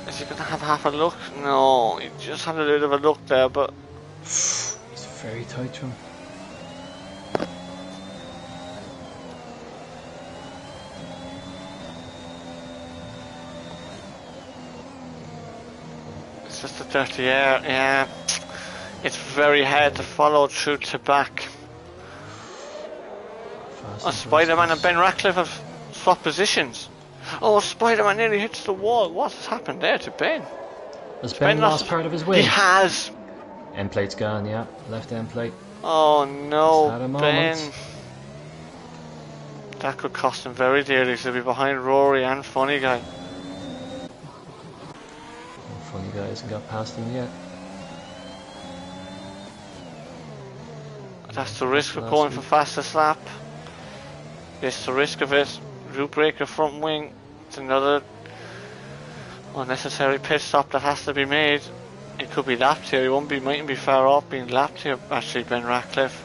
Is he going to have half a look? No, he just had a little bit of a look there, but he's very tight to him. It's just a dirty air, yeah. It's very hard to follow through to back. Spider-Man and Ben Ratcliffe have swapped positions. Oh, Spider-Man nearly hits the wall. What has happened there to Ben? Has Ben lost part of his wing? He has. End plate's gone, yeah. Left end plate. Oh no, Ben. That could cost him very dearly to be behind Rory and Funny Guy. Funny Guy hasn't got past him yet. That's the risk of going for fastest lap. It's the risk of it. Root breaker front wing. It's another unnecessary pit stop that has to be made. It could be lapped here. He mightn't be far off being lapped here. Actually, Ben Ratcliffe.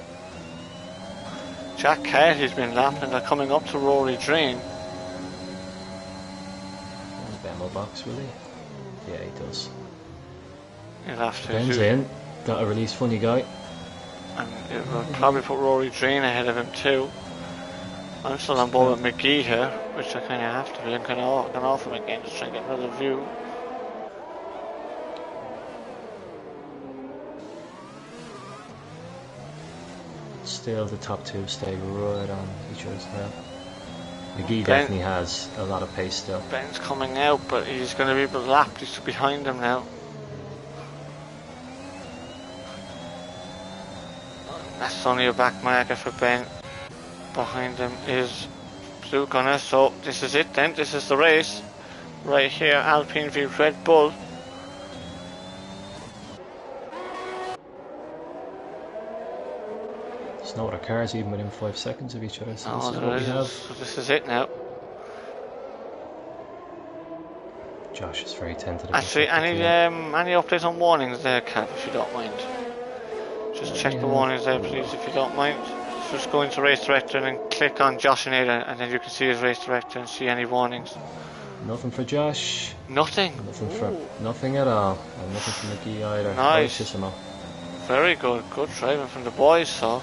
Jack Carty's been lapped, and they're coming up to Rory Drain. Ben will box, will he? Yeah, he does. He'll have to. Ben's in. Got a release Funny Guy. And it will probably put Rory Drain ahead of him too. I'm still on board with McGee here, which I kind of have to be. I'm kind of going off him again, just trying to get another view. Still, the top 2 stay right on each other's tail. McGee definitely has a lot of pace still. Ben's coming out, but he's going to be lapped. He's behind him now. That's only a back marker for Ben. Behind him is Blue Gunner, so this is it then. This is the race. Right here, Alpine v Red Bull. There's no other cars even within 5 seconds of each other, so No, this is what we have. so this is it now. Josh is very tentative. Actually, any updates on warnings there, Cap, if you don't mind? Just check the warnings there, please, if you don't mind. Just go into race director and then click on Josh and Ada, and then you can see his race director and see any warnings. Nothing for Josh. Nothing. Nothing at all. And nothing for McGee either. Nice. Very good. Good driving from the boys, so.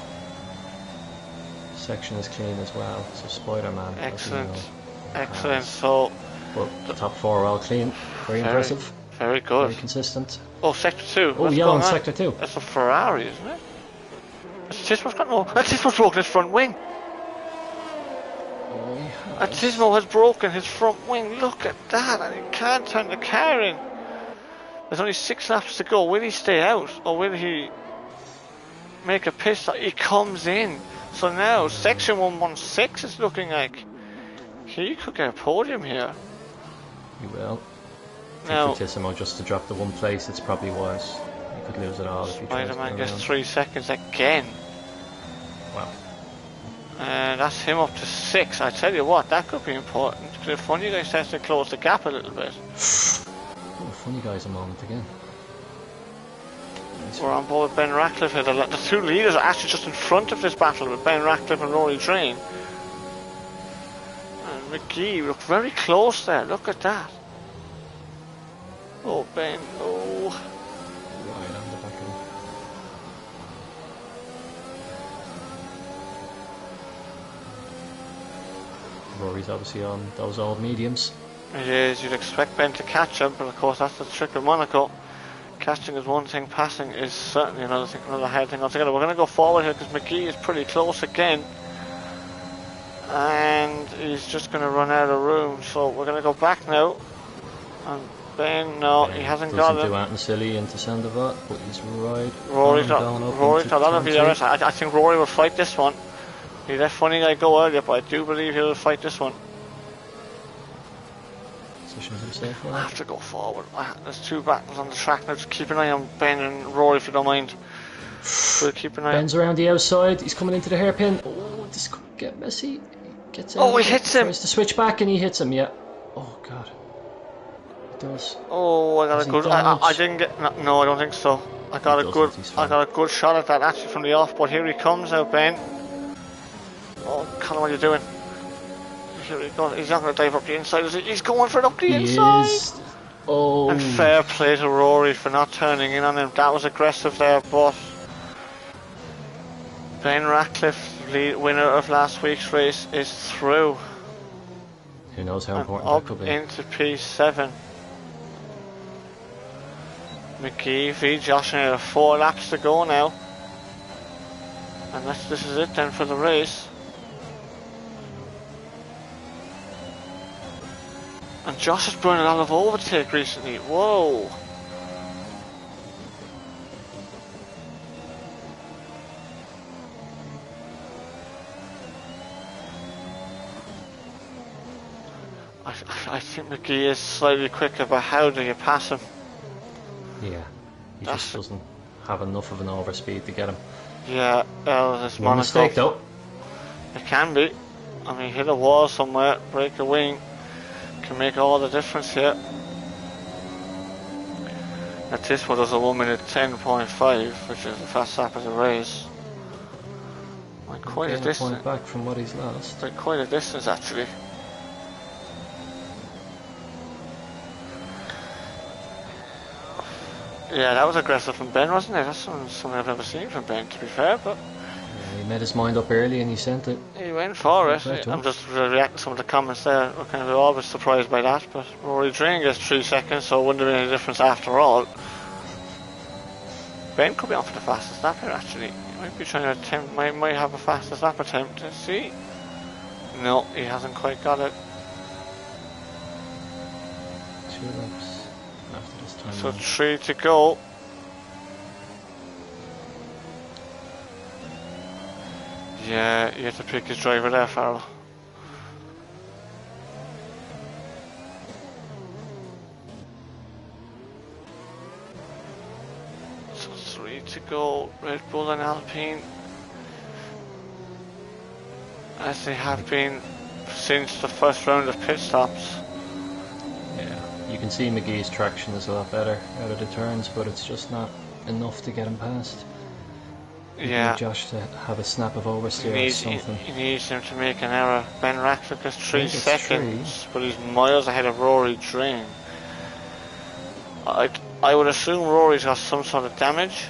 Section is clean as well. So Spider-Man. Excellent. Excellent. So. But the top 4 are all clean. Very impressive. Very good. Very consistent. Oh, Sector 2. Oh, yellow in Sector 2. That's a Ferrari, isn't it? Tismo's got no. Tismo's broken his front wing. Tismo has broken his front wing. Look at that, and he can't turn the car in. There's only 6 laps to go. Will he stay out, or will he make a pit stop? He comes in. So now section 116 is looking like he could get a podium here. He will. Now, for Tissimo just to drop the 1 place, it's probably wise. He could lose it all if he tries to Spider-Man gets 3 seconds again. Wow. And that's him up to 6. I tell you what, that could be important. Because if Funny Guy starts to close the gap a little bit. Oh, Funny Guy's a moment again. We're on board with Ben Ratcliffe here. The 2 leaders are actually just in front of this battle with Ben Ratcliffe and Rory Drain. And McGee look very close there. Look at that. Oh, Ben. Oh. Right on the back of him. Rory's obviously on those old mediums. It is. You'd expect Ben to catch him, but of course that's the trick of Monaco. Catching is one thing, passing is certainly another thing, another hard thing altogether. We're going to go forward here because McGee is pretty close again. And he's just going to run out of room, so we're going to go back now. And Ben, no, he hasn't got it. Doesn't do anything silly into Sandoval, but he's right. Rory's got a lot of VRS. I think Rory will fight this one. He let Funny Guy go earlier, but I do believe he'll fight this one. I have to go forward. There's 2 battles on the track now. Just keep an eye on Ben and Rory if you don't mind. We'll keep an eye. Ben's around the outside. He's coming into the hairpin. Oh, this could get messy. He gets out. Oh, he hits him. Tries to switch back and he hits him. Yeah. Oh God. He does. Oh, I got a good. I didn't get. No, I don't think so. I got a good shot at that actually from the off. But here he comes now, Ben. Oh, Colin, what are you doing? Here he goes. He's not going to dive up the inside, is he? He's going for it up the inside. Is. Oh. And fair play to Rory for not turning in on him. That was aggressive there, but Ben Ratcliffe, winner of last week's race, is through. Who knows how important that could be. Into P7. McGee v Josh and 4 laps to go now. And this is it then for the race. And Josh has burned a lot of overtake recently. Whoa. I think McGee is slightly quicker, but how do you pass him? Yeah, he just doesn't have enough of an overspeed to get him. Yeah, this Monaco. Mistake though. It can be. I mean, hit a wall somewhere, break a wing. Can make all the difference here. At this one, there's a 1 minute 10.5, which is the fast lap of the race. Like quite a distance. Point back from what he's lost. Like quite a distance, actually. Yeah, that was aggressive from Ben, wasn't it? That's something I've never seen from Ben, to be fair, but. He made his mind up early and he sent it. He went for it. I'm just reacting to some of the comments there. We're kind of always surprised by that, but Rory Drain gets 3 seconds, so it wouldn't have been any difference after all. Ben could be on for the fastest lap here actually. He might be trying to attempt, might have a fastest lap attempt. Let's see. No, he hasn't quite got it. 2 laps after this time. So 3 to go. Yeah, you have to pick his driver there, Farrell. So 3 to go, Red Bull and Alpine. As they have been since the first round of pit stops. Yeah, you can see McGee's traction is a lot better out of the turns, but it's just not enough to get him past. You need Josh to have a snap of oversteer or something. He needs him to make an error. Ben Ratcliffe has 3 seconds, but he's miles ahead of Rory Drain. I would assume Rory's got some sort of damage,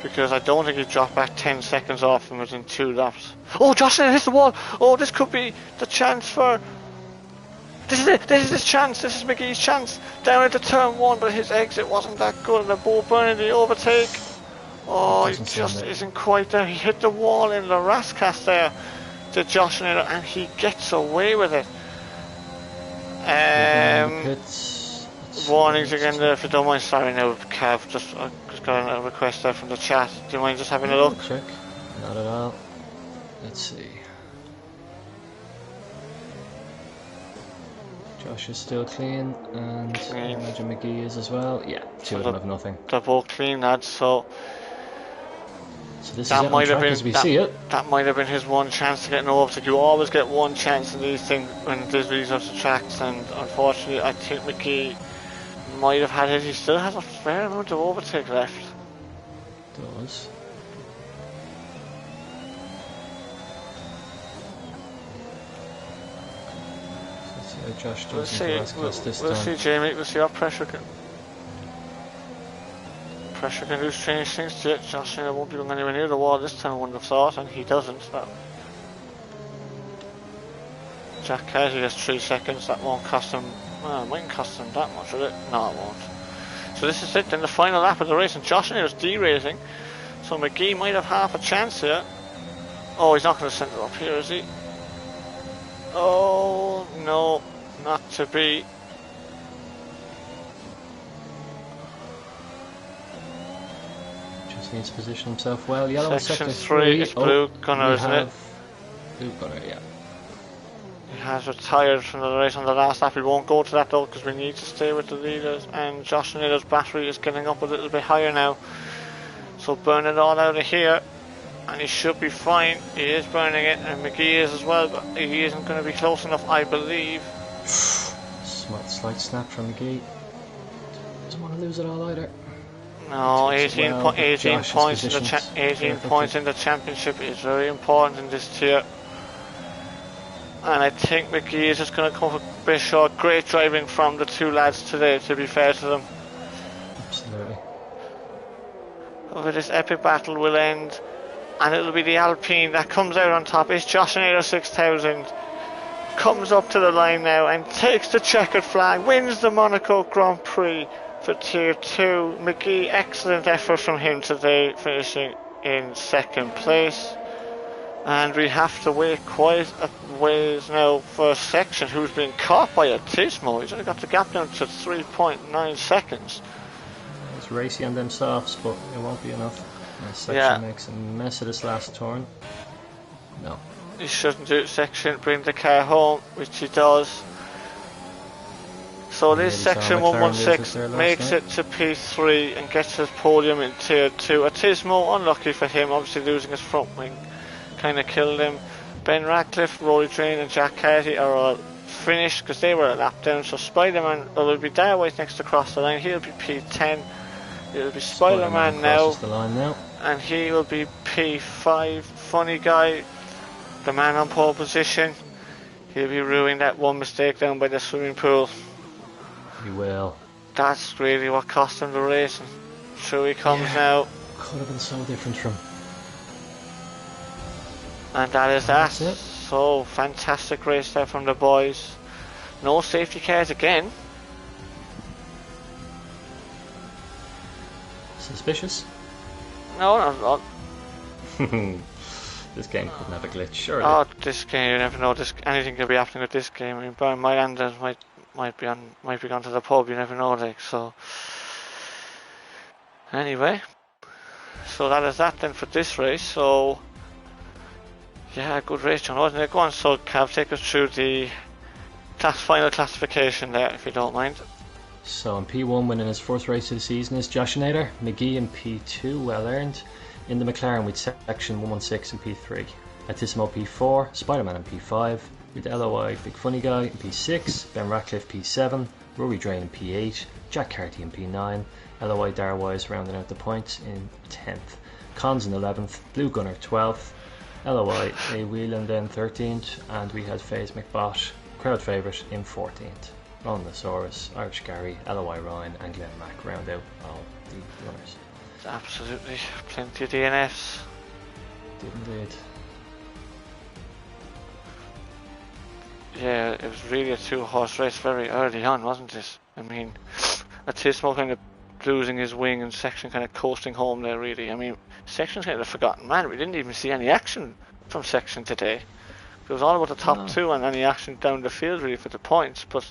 because I don't think he dropped back 10 seconds off him within 2 laps. Oh, Jocelyn hits the wall! Oh, this could be the chance for... This is it! This is his chance! This is McGee's chance! Down into turn 1, but his exit wasn't that good, and they're both burning the overtake. Oh, he just isn't quite there. He hit the wall in the Rascast there to Jocelyn, and he gets away with it. Warnings again there, if you don't mind. Sorry now, Kev, I just got a request there from the chat. Do you mind just having a look? Check. Not at all. Let's see. Josh is still clean, and I imagine McGee is as well. Yeah, two of them have nothing. They're both clean lads, so this is might have been, as we see it. That might have been his one chance to get an overtake. You always get one chance in these things when there's these sorts of tracks, and unfortunately I think McGee might have had it. He still has a fair amount of overtake left. Does. Let's see how Josh does. We'll see, Jamie. We'll see how pressure can do strange things to it. Josh won't be going anywhere near the wall this time, I wouldn't have thought, and he doesn't. So. Jack Carty has 3 seconds. That won't cost him. Well, it mightn't cost him that much, will it? No, it won't. So this is it, then the final lap of the race, and Josh is deracing. So McGee might have half a chance here. Oh, he's not going to send it up here, is he? Oh, no, not to be. Just needs to position himself well. Yellow Section 3 is Blue Gunner, isn't it? Blue Gunner, yeah. He has retired from the race on the last lap. We won't go to that though, because we need to stay with the leaders, and Josh Naylor's battery is getting up a little bit higher now. So burn it all out of here, and he should be fine. He is burning it, and McGee is as well, but he isn't going to be close enough, I believe. Slight snap from McGee. Doesn't want to lose it all either. No, 18 points in the championship is very important in this tier. And I think McGee is just going to come for a bit short. Great driving from the two lads today, to be fair to them. Absolutely. Over this epic battle will end, and it'll be the Alpine that comes out on top. It's Josh Naylor 6000. Comes up to the line now and takes the checkered flag, wins the Monaco Grand Prix for Tier 2. McGee, excellent effort from him today, finishing in second place. And we have to wait quite a ways now for Section, who's been caught by a Tismo. He's only got the gap down to 3.9 seconds. It's racy on them softs, but it won't be enough. Section makes a mess of this last turn. No. He shouldn't do it. Section, bring the car home, which he does. So this Section 116 makes it to P3 and gets his podium in Tier 2. A Tismo, unlucky for him, obviously losing his front wing kind of killed him. Ben Ratcliffe, Rory Drain and Jack Carty are all finished because they were a lap down. So Spider-Man, will be Darwise next to cross the line. He'll be P10. It'll be Spider-Man now, and he will be P5. Funny guy, the man on pole position. He'll be ruining that one mistake down by the swimming pool. He will. That's really what cost him the race, and through he comes now. Could have been so different from. And that is that. So fantastic race there from the boys. No safety cars again. Suspicious? No, not. This game couldn't have a glitch, surely. Oh, this game, you never know. Anything could be happening with this game. I mean, my Anders might be gone to the pub. You never know, like so. Anyway, so that is that then for this race. So Yeah, good race, John, wasn't it? Go on, so Cav, take us through the final classification there, if you don't mind. So in P1, winning his first race of the season is Joshinator. McGee in P2, well earned. In the McLaren with section 116 in P3. Atissimo P4, Spider-Man in P5, with LOI Big Funny Guy in P6, Ben Ratcliffe P7, Rory Drain in P8, Jack Carty in P9, LOI Darwise rounding out the points in 10th. Cons in 11th, Blue Gunner 12th, LOI A Whelan then 13th, and we had FaZe McBot, crowd favourite, in 14th. Ron Nasaurus, Irish Gary, LOI Ryan, and Glenn Mack round out all the runners. Absolutely, plenty of DNFs. Did indeed. Yeah, it was really a two-horse race very early on, wasn't it? I mean, Atissimo kind of losing his wing and Section kind of coasting home there, really. I mean, Section's kind of a forgotten man. We didn't even see any action from Section today. It was all about the top two and any action down the field, really, for the points, but...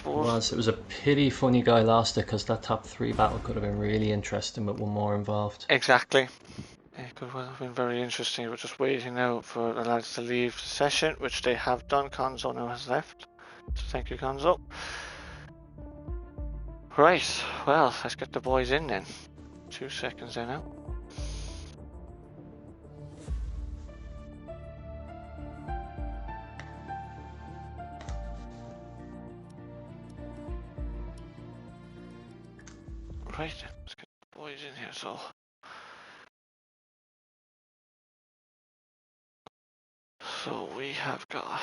It was a pity Funny Guy lost it, because that top 3 battle could have been really interesting with one more involved. Exactly. It could have been very interesting. We're just waiting now for the lads to leave the session, which they have done. Conzo now has left. So thank you, Conzo. Right, well, let's get the boys in then. 2 seconds there now. Right, let's get the boys in here, so... So we have got...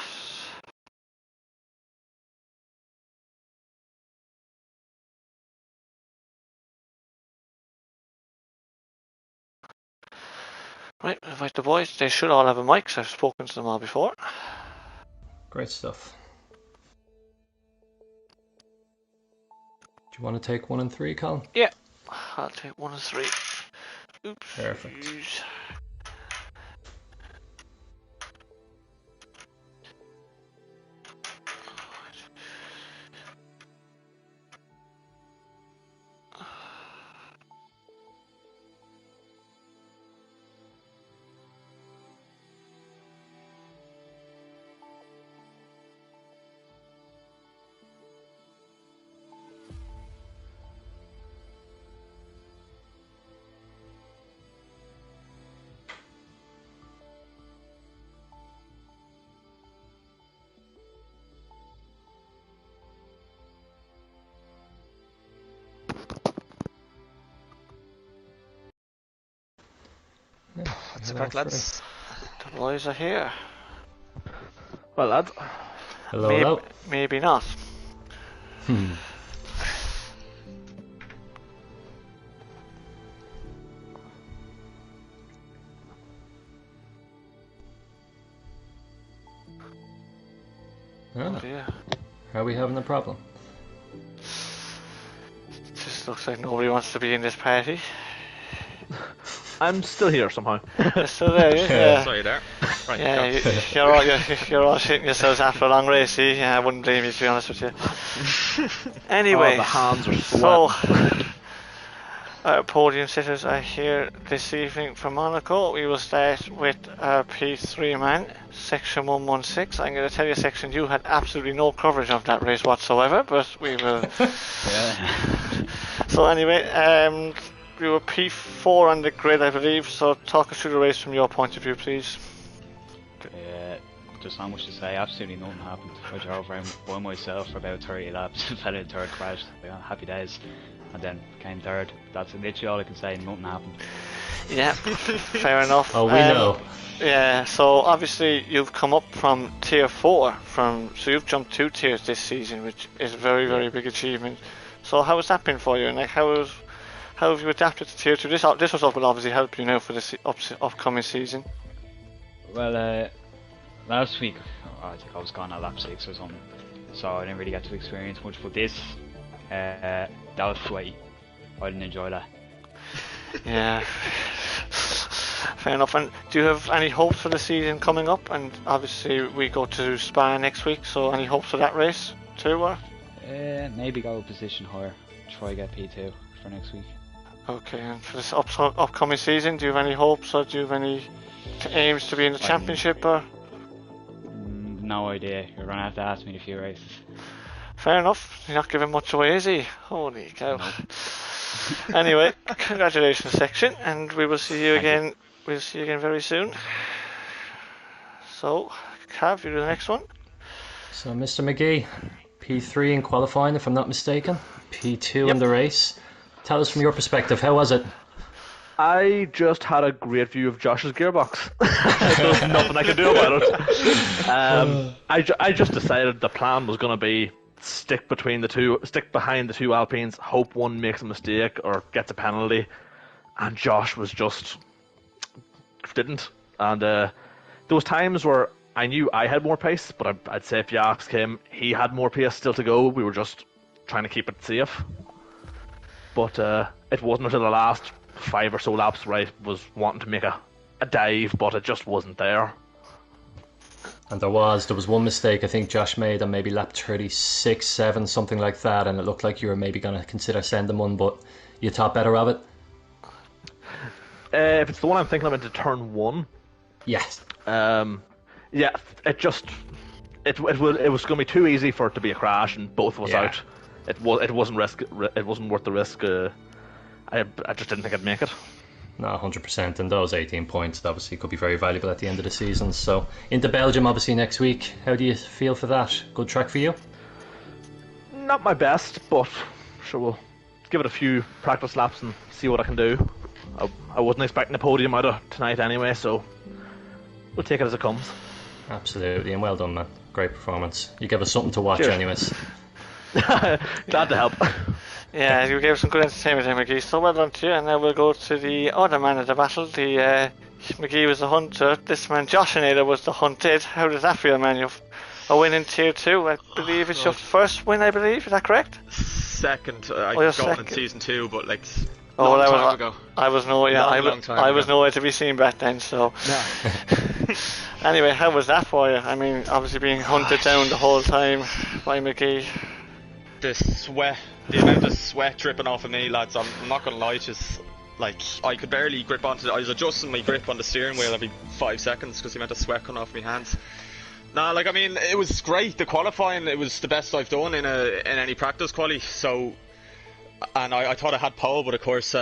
Right, invite the boys. They should all have a mic, so I've spoken to them all before. Great stuff. Do you want to take 1 and 3, Colin? Yeah, I'll take 1 and 3. Oops. Perfect. What's the crack, lads? The boys are here. Well, lad. Hello. Maybe not. Oh dear. Are we having a problem? Just looks like nobody wants to be in this party. I'm still here somehow. You're still there, yeah. Sorry there. Right, yeah, you're all shitting yourselves after a long race, see? Yeah, I wouldn't blame you, to be honest with you. Anyway, the hands are sweating. Our podium sitters are here this evening from Monaco. We will start with our P3 man, section 116. I'm going to tell you, section, you had absolutely no coverage of that race whatsoever, but we will... So anyway, we were P4 on the grid, I believe, so talk us through the race from your point of view, please. Just not much to say, absolutely nothing happened. I drove around by myself for about 30 laps, fell in third, crashed, happy days, and then came third. That's literally all I can say, nothing happened. Yeah, fair enough. Oh, we know. Yeah, so obviously you've come up from tier 4, so you've jumped 2 tiers this season, which is a very, very big achievement. So how has that been for you, and like, how have you adapted to tier 2? This will obviously help you now for the upcoming season. Well, last week I think I was gone at lap 6 or something, so I didn't really get to experience much, but this, that was sweaty. I didn't enjoy that. Yeah, fair enough. And do you have any hopes for the season coming up? And obviously we go to Spa next week, so any hopes for that race too? Or? Maybe go a position higher, try get P2 for next week. Okay, and for this upcoming season, do you have any hopes or do you have any aims to be in the championship? Or No idea. You're gonna have to ask me in a few races. fair enough. You're not giving much away, is he? Holy cow! Nope. Anyway, congratulations, section, and we will see you Thank you. again. We'll see you again very soon. So, Cav, you do the next one. So, Mr. McGee, P3 in qualifying, if I'm not mistaken. P2 in the race. Tell us from your perspective, how was it? I just had a great view of Josh's gearbox. There's nothing I could do about it. I just decided the plan was going to be stick behind the two Alpines, hope one makes a mistake or gets a penalty, and Josh was just didn't. And there was times where I knew I had more pace, but I'd say if you asked him, he had more pace still to go. We were just trying to keep it safe. But it wasn't until the last 5 or so laps where I was wanting to make a dive, but it just wasn't there. And there was one mistake I think Josh made on maybe lap 36, 7, something like that, and it looked like you were maybe going to consider sending one, but you thought better of it? If it's the one I'm thinking of into turn 1, Yes. yeah, it was going to be too easy for it to be a crash and both of us out. It wasn't worth the risk. I just didn't think I'd make it. No, 100%, and those 18 points obviously could be very valuable at the end of the season. So, into Belgium obviously next week. How do you feel for that? Good track for you? Not my best, but sure, we'll give it a few practice laps and see what I can do. I wasn't expecting a podium out of tonight anyway, so we'll take it as it comes. Absolutely, and well done, man. Great performance. You gave us something to watch. Cheers. Anyways. Glad to help. Yeah, you gave some good entertainment there, McGee, so well done to you. And now we'll go to the other man of the battle. McGee was the hunter, this man Joshinator was the hunted. How does that feel, man? You've a win in tier 2. I believe it's your first win, I believe, is that correct? Second. I got on in season 2, but like long time ago. I was nowhere to be seen back then, so anyway, how was that for you? I mean, obviously being hunted down the whole time by McGee. The amount of sweat dripping off of me, lads, I'm not gonna lie, just like I could barely grip onto I was adjusting my grip on the steering wheel every 5 seconds because the amount of sweat coming off my hands. Nah, like I mean, it was great. The qualifying, it was the best I've done in any practice quali. So, and I thought I had pole, but of course,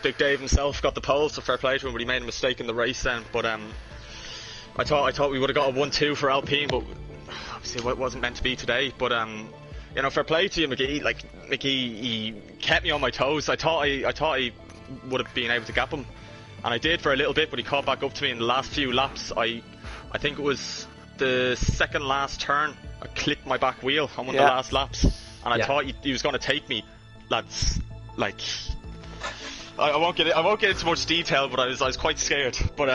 Big Dave himself got the pole, so fair play to him. But he made a mistake in the race then. But I thought we would have got a 1-2 for Alpine, but obviously it wasn't meant to be today. But you know, fair play to you, McGee. Like McGee, he kept me on my toes. I thought I would have been able to gap him, and I did for a little bit. But he caught back up to me in the last few laps. I think it was the second last turn. I clicked my back wheel on one of the last laps, and I thought he was going to take me, lads. Like I won't get into much detail, but I was quite scared. But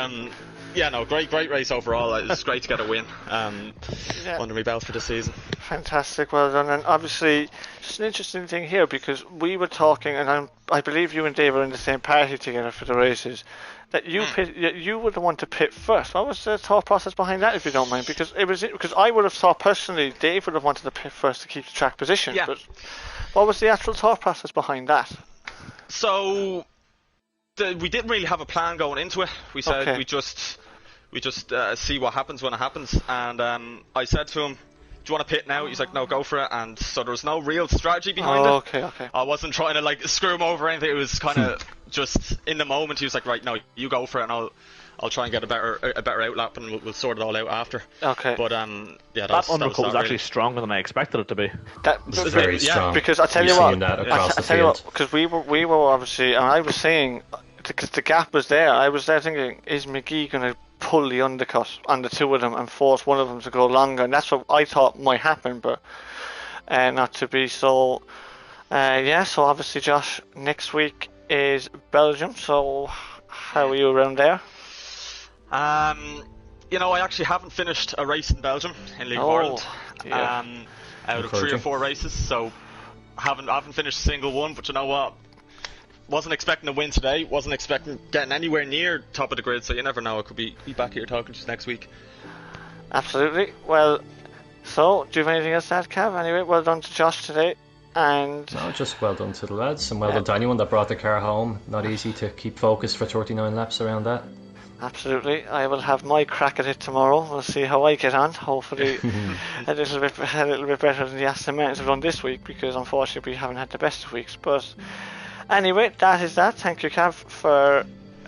yeah, no, great race overall. It's great to get a win under my belt for the season. Fantastic, well done. And obviously, just an interesting thing here, because we were talking, and I believe you and Dave were in the same party together for the races, that you would want to pit first. What was the thought process behind that, if you don't mind? Because I would have thought personally Dave would have wanted to pit first to keep the track position. Yeah. But what was the actual thought process behind that? So we didn't really have a plan going into it. We said we just see what happens when it happens. And I said to him, "Do you want to pit now?" He's like, "No, go for it." And so there was no real strategy behind it. Okay. I wasn't trying to like screw him over or anything. It was kind of just in the moment. He was like, "Right, no, you go for it, and I'll try and get a better outlap, and we'll sort it all out after." Okay. But yeah, that undercut was actually stronger than I expected it to be. That was very strong. Because I tell you what, because we were obviously, and I was saying, because the gap was there. I was there thinking, is McGee going to pull the undercut on the two of them and force one of them to go longer? And that's what I thought might happen, but not to be. So so obviously, Josh, next week is Belgium, so how are you around there? You know, I actually haven't finished a race in Belgium in League of Ireland out of 3 or 4 races, so I haven't finished a single one. But you know what, wasn't expecting a win today, wasn't expecting getting anywhere near top of the grid, so you never know, I could be back here talking to you next week. Absolutely. Well, so do you have anything else to add, Cav? Anyway, well done to Josh today, And No, just well done to the lads, and well done to anyone that brought the car home. Not easy to keep focused for 39 laps around that. absolutely, I will have my crack at it tomorrow. We'll see how I get on. Hopefully, a little bit better than the Aston Martins have done this week, because unfortunately we haven't had the best of weeks. But anyway, that is that. Thank you, Cav, for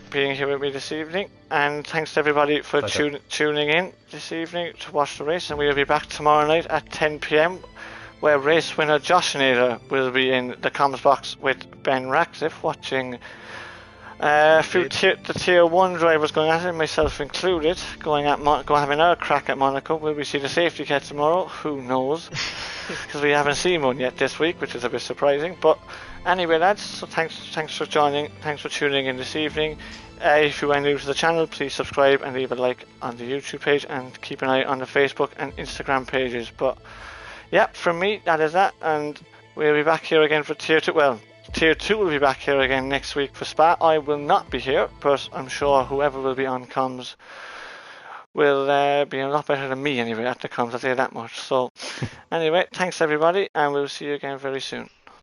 being here with me this evening, and thanks to everybody for tuning in this evening to watch the race. And we will be back tomorrow night at 10 p.m. where race winner Josh Nader will be in the comms box with Ben Ratcliffe, watching a few the tier 1 drivers going at it, myself included, having our crack at Monaco. Will we see the safety car tomorrow? Who knows? Because we haven't seen one yet this week, which is a bit surprising. But anyway, lads, so thanks for joining, thanks for tuning in this evening. If you are new to the channel, please subscribe and leave a like on the YouTube page, and keep an eye on the Facebook and Instagram pages. But yeah, from me, that is that, and we'll be back here again for Tier 2. Well, Tier 2 will be back here again next week for Spa. I will not be here, but I'm sure whoever will be on comms will be a lot better than me anyway at the comms, I'll say that much. So anyway, thanks everybody, and we'll see you again very soon.